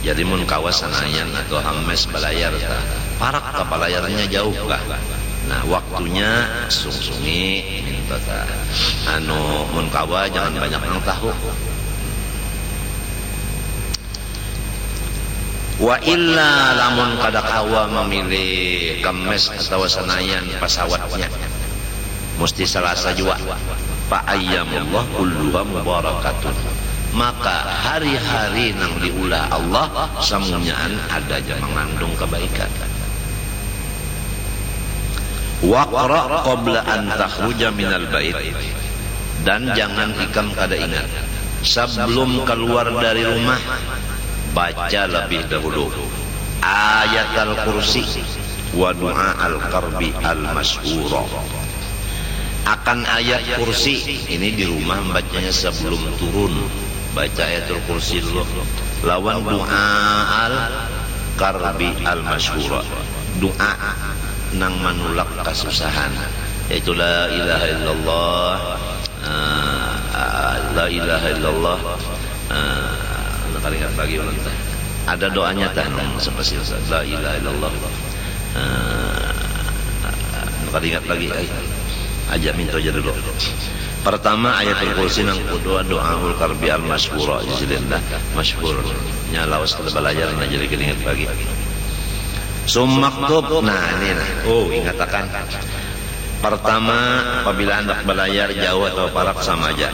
Jadi mun kawa Senayan atau Kamis belayar tah, parak ka belayarnya jauh kah? Nah, waktunya sungsungi minta tah. Mun kawa jangan banyak nang tahu. Wa illa lamun kada kawa memilih Kamis atau Senayan pesawatnya, mesti Selasa juga. Fa ayyamullah kulluha mubarakatun. Maka hari-hari nang diulah Allah samunyaan ada aja mengandung kebaikan. Waqra qabla an takhruja minal bait. Dan jangan ikam kada ingat, sebelum keluar dari rumah baca lebih dahulu ayat al-kursi wa du'a al-karbi al-masyhura. Akan ayat kursi ini di rumah bacanya sebelum turun, baca ayat al-kursi dulu, lawan du'a al-karbi al-masyhura, doa nang manulak kasusahan, yaitu la ilaha illallah, la ilaha illallah. Ingat bagi ulun, ada doanya tah spesial, la ilaha illallah. Ingat lagi aja minta aja dulu. Pertama ayatul kursi nang kedua doaul karbi al masyhura, jilillah masyhurnya lawas kada belajar na jadi ingat bagi. Sumaktub, nah ini nah. Oh, ingatakan. Pertama, apabila hendak belayar jauh atau parak sama aja,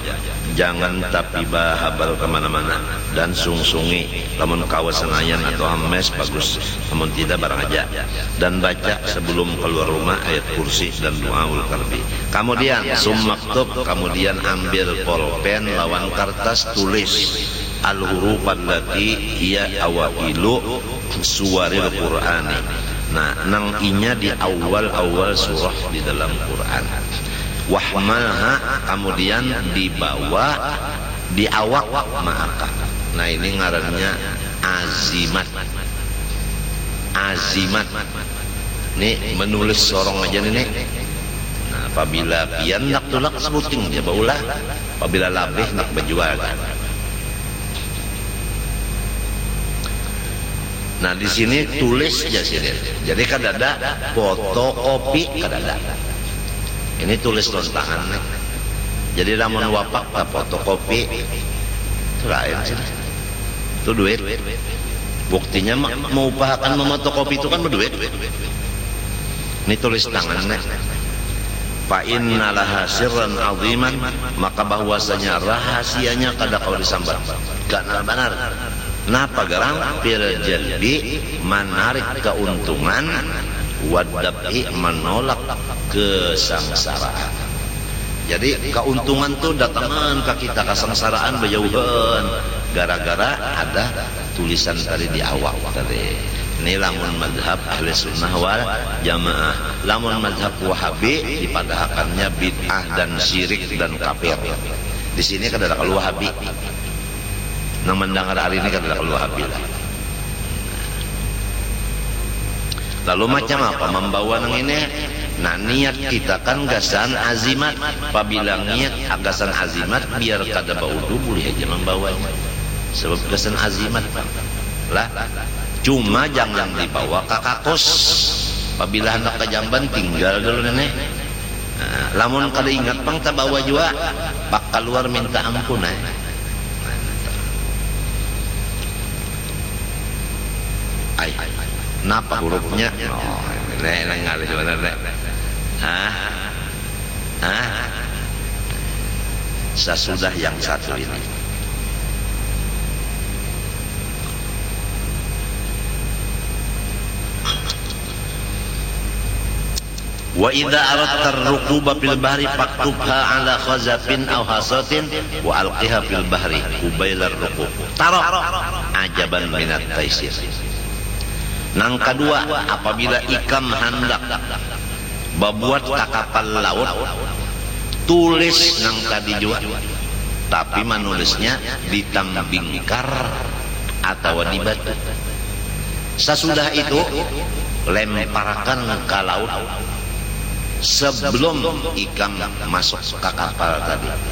jangan tapi habal kemana-mana dan sungsungi. Lamun kawa Senayan atau Hames bagus, namun tidak barang aja. Dan baca sebelum keluar rumah ayat kursi dan doaul karbi. Kemudian sumaktub, kemudian ambil pulpen lawan kertas, tulis al-huruf allati hiya awailu suwaril Qur'ani. Nah, nang inya di awal-awal surah di dalam Quran. Wahmalha, kemudian dibawa di awak ma'aka. Nah, ini ngarannya azimat. Azimat. Nih menulis sorong aja nih. Nah, apabila pian nak tulak sebuting dia baulah. Apabila labih nak berjual. Nah, di sini tulis aja sini. Jadi kada ada fotokopi, kada ada. Ini tulis lontangan nih. Jadi lamun wapak tak fotokopi, itu lain sih. Itu duit. Buktinya mau upahakan memotokopi itu kan berduit. Ini tulis tangan nih. Fa innalaha sirran aziman, maka bahwasanya rahasianya kada kau disambar. Kana benar. Napa garang firjalbi menarik keuntungan, wadabi menolak kesengsaraan. Jadi keuntungan tuh datangan ke kita, kesengsaraan berjauhan gara-gara ada tulisan tadi di awal tadi. Ini lamun madhab ahli sunnah wal jamaah. Lamun madhab wahabi dipadahakannya bid'ah dan syirik dan kafir. Di sini kan ada kalau wahabi. Nang mendengar hari ini kan ada kalau wahabi lah. Lalu macam apa membawa nang ini? Nah, niat kita kan gasan azimat. Apabila niat gasan azimat, biar kada baudu boleh aja membawanya. Sebab gasan azimat lah. Cuma jangan dibawa ke kakus. Apabila hendak ke Jamban tinggal dulu nenek. Nah, lamun kada ingat pang tak bawa juga, pak keluar minta ampun Ay, napa hurufnya? Oh, nek ngalih bener nek. Sesudah yang satu ini. Wa idza aradta ar-rukuba fil bahri faktubha ala khazafin aw hasatin wa alqiha fil bahri qubayla ar-rukub. Tara ajaban minat taisir. Nang kedua, apabila ikam hendak berbuat ke kapal laut, tulis nang tadi juga, tapi menulisnya ditambingkar atau di batu. Sesudah itu lemparkan ke laut sebelum ikam masuk ke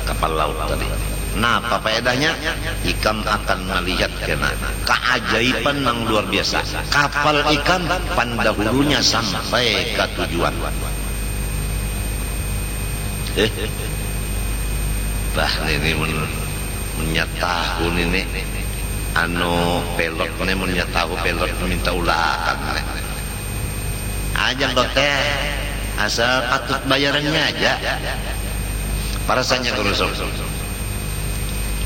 kapal laut tadi. Nah, apa faedahnya? Ikam akan melihat kena keajaiban yang luar biasa. Kapal ikan pendahulunya sampai ke tujuan. Bah ini menyatahu ini anu pelot ini menyatahu pelot minta ulakan. Aja teh asal patut bayarannya aja. Parasanya kurusuk.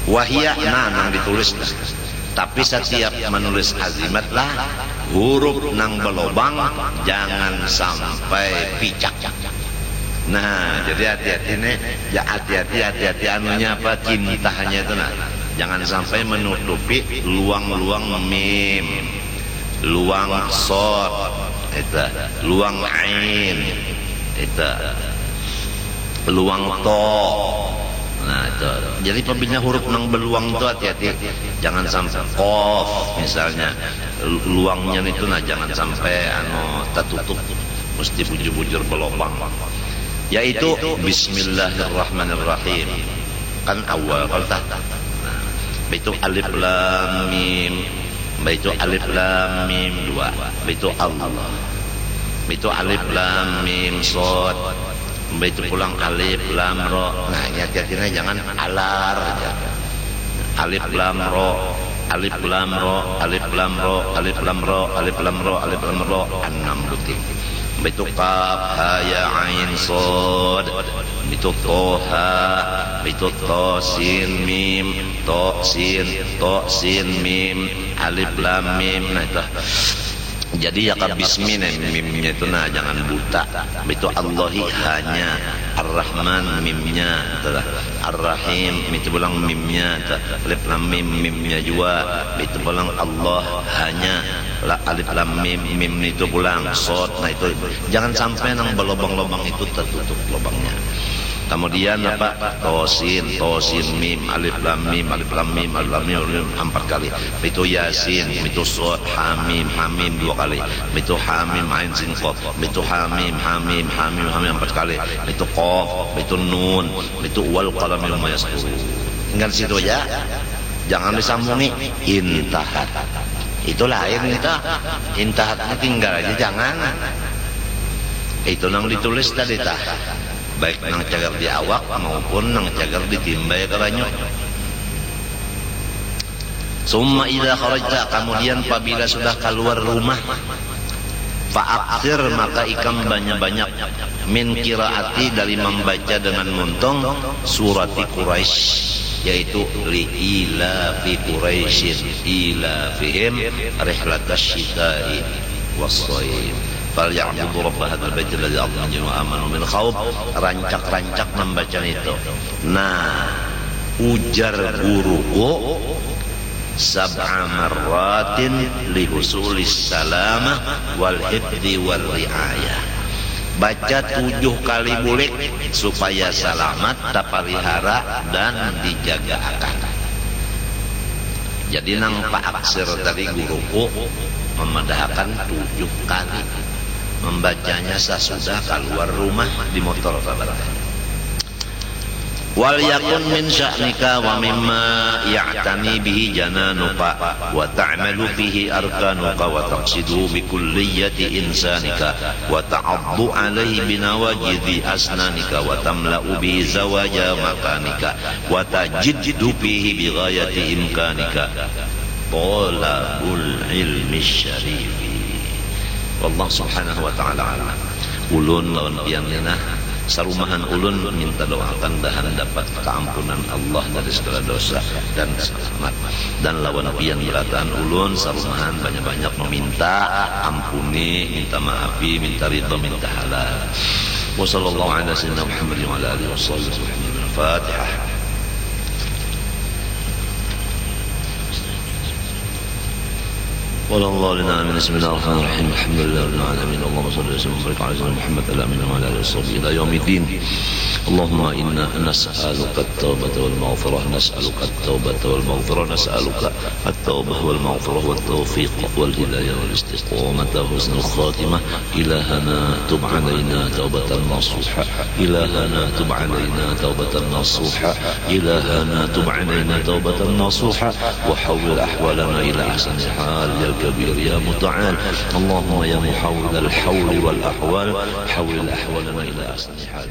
Wahia nang ditulis, tapi setiap menulis azimat lah huruf nang belobang jangan sampai picak. Nah, jadi hati-hati nih, ya hati-hati anunya apa cintanya itu nah, jangan sampai menutupi luang-luang mim, luang sod, itu, luang ain, itu, luang to. Nah itu, jadi pembina huruf nang beluang itu hati-hati, jangan sampai qaf misalnya, luangnya itu nah jangan sampai tertutup, mesti bujur-bujur belobang. Yaitu Bismillahirrahmanirrahim, kan awal kalau itu alif lam mim, itu alif lam mim 2, itu Allah, itu alif lam mim shad, itu pulang alif lam ro. Nah ini hati-hatinya jangan alar aja. Alif lam ro, alif lam ro, alif lam ro, alif lam ro, alif lam ro, alif lam ro, 6 detik. Itu kaf ha ya ain shad, itu toha, itu to sin mim, to sin mim, alif lam mim. Nah itu jadi ya bismi mimnya itu nah jangan buta. Itu Allahi hanya, Ar-Rahman mimnya, Ar-Rahim itu pulang mimnya, alif lam mim mimnya juga, itu pulang Allah hanya, alif lam mim mim itu pulang shad. Nah itu jangan sampai nang belobang-lobang itu tertutup lubangnya. Kemudian apa? Tosin mim, alif lam mim, alif lam mim, alif lam mim 4 kali. Itu yasin, itu shad, hamim 2 kali. Itu hamim ain sin qaf, itu hamim 4 kali. Itu qaf, itu nun, itu wal qalamil mayastur. Ingat situ ya. Jangan disambungi intahat. Itu lain itu. Intahatnya tinggal aja jangan. Itu nang ditulis tadi tah. Baik nang cagar di awak maupun nang cagar di timbai ke banyu. Summa idza kharajta, kemudian apabila sudah keluar rumah, fa'akthir maka ikam banyak-banyak min qiraati dari membaca dengan muntung surati Quraisy, yaitu li ila fi Quraisyin ila fihim rihlatash syita'i was-shayf. Fal ya'budu rabb hadzal bait alladzi at'amahum wa amanu min khawf. Rancak-rancak membaca itu. Nah, ujar guruku sab'a marratin li husulis salamah wal hifdzi wal riayah. Baca 7 kali bulik supaya selamat, terpelihara dan dijaga akan. Jadi nang Pak Aksir tadi guruku memedahkan 7 kali, membacanya sesudah keluar rumah di motor saudara. Wal yakun min sya'nika wa mimma ya'tani bihi jananuka wa ta'malu fihi arkanuka wa taqsidu bi kulliyati insanika wa ta'addu alaihi binawajidhi asnanika wa tamla'u bihi zawaja makanika wa tajiddu fihi bi ghayati imkanika talabul ilmi syarifi. Wallah subhanahu wa ta'ala ulun lawan pianina sarumahan ulun minta doakan dahan dapat keampunan Allah dari segala dosa dan selamat, dan lawan pian berataan ulun sarumahan banyak-banyak meminta ampuni, minta maafi, minta ridha, minta halal. Wa sallallahu ala sayyidina Muhammad wa ala alihi wasallam. Fatihah. ولا الضالين آمين. بسم الله الرحمن الرحيم. الحمد لله رب العالمين. اللهم صل وسلم وبارك على سيدنا محمد الأمين وعلى آله وصحبه إلى يوم الدين. اللهم إنا نسألك التوبة والمغفرة، نسألك التوبة والمغفرة، نسألك التوبة والمغفرة والتوفيق والهداية والاستقامة وحسن الخاتمة. إلهنا تب علينا توبة نصوحة، إلهنا تب علينا توبة نصوحة، إلهنا تب علينا توبة نصوحة، وحول أحوالنا إلى أحسن حال يا الكبير يا متعال. اللهم يا محول الحول والأحوال حول أحوالنا إلى أحسن حال.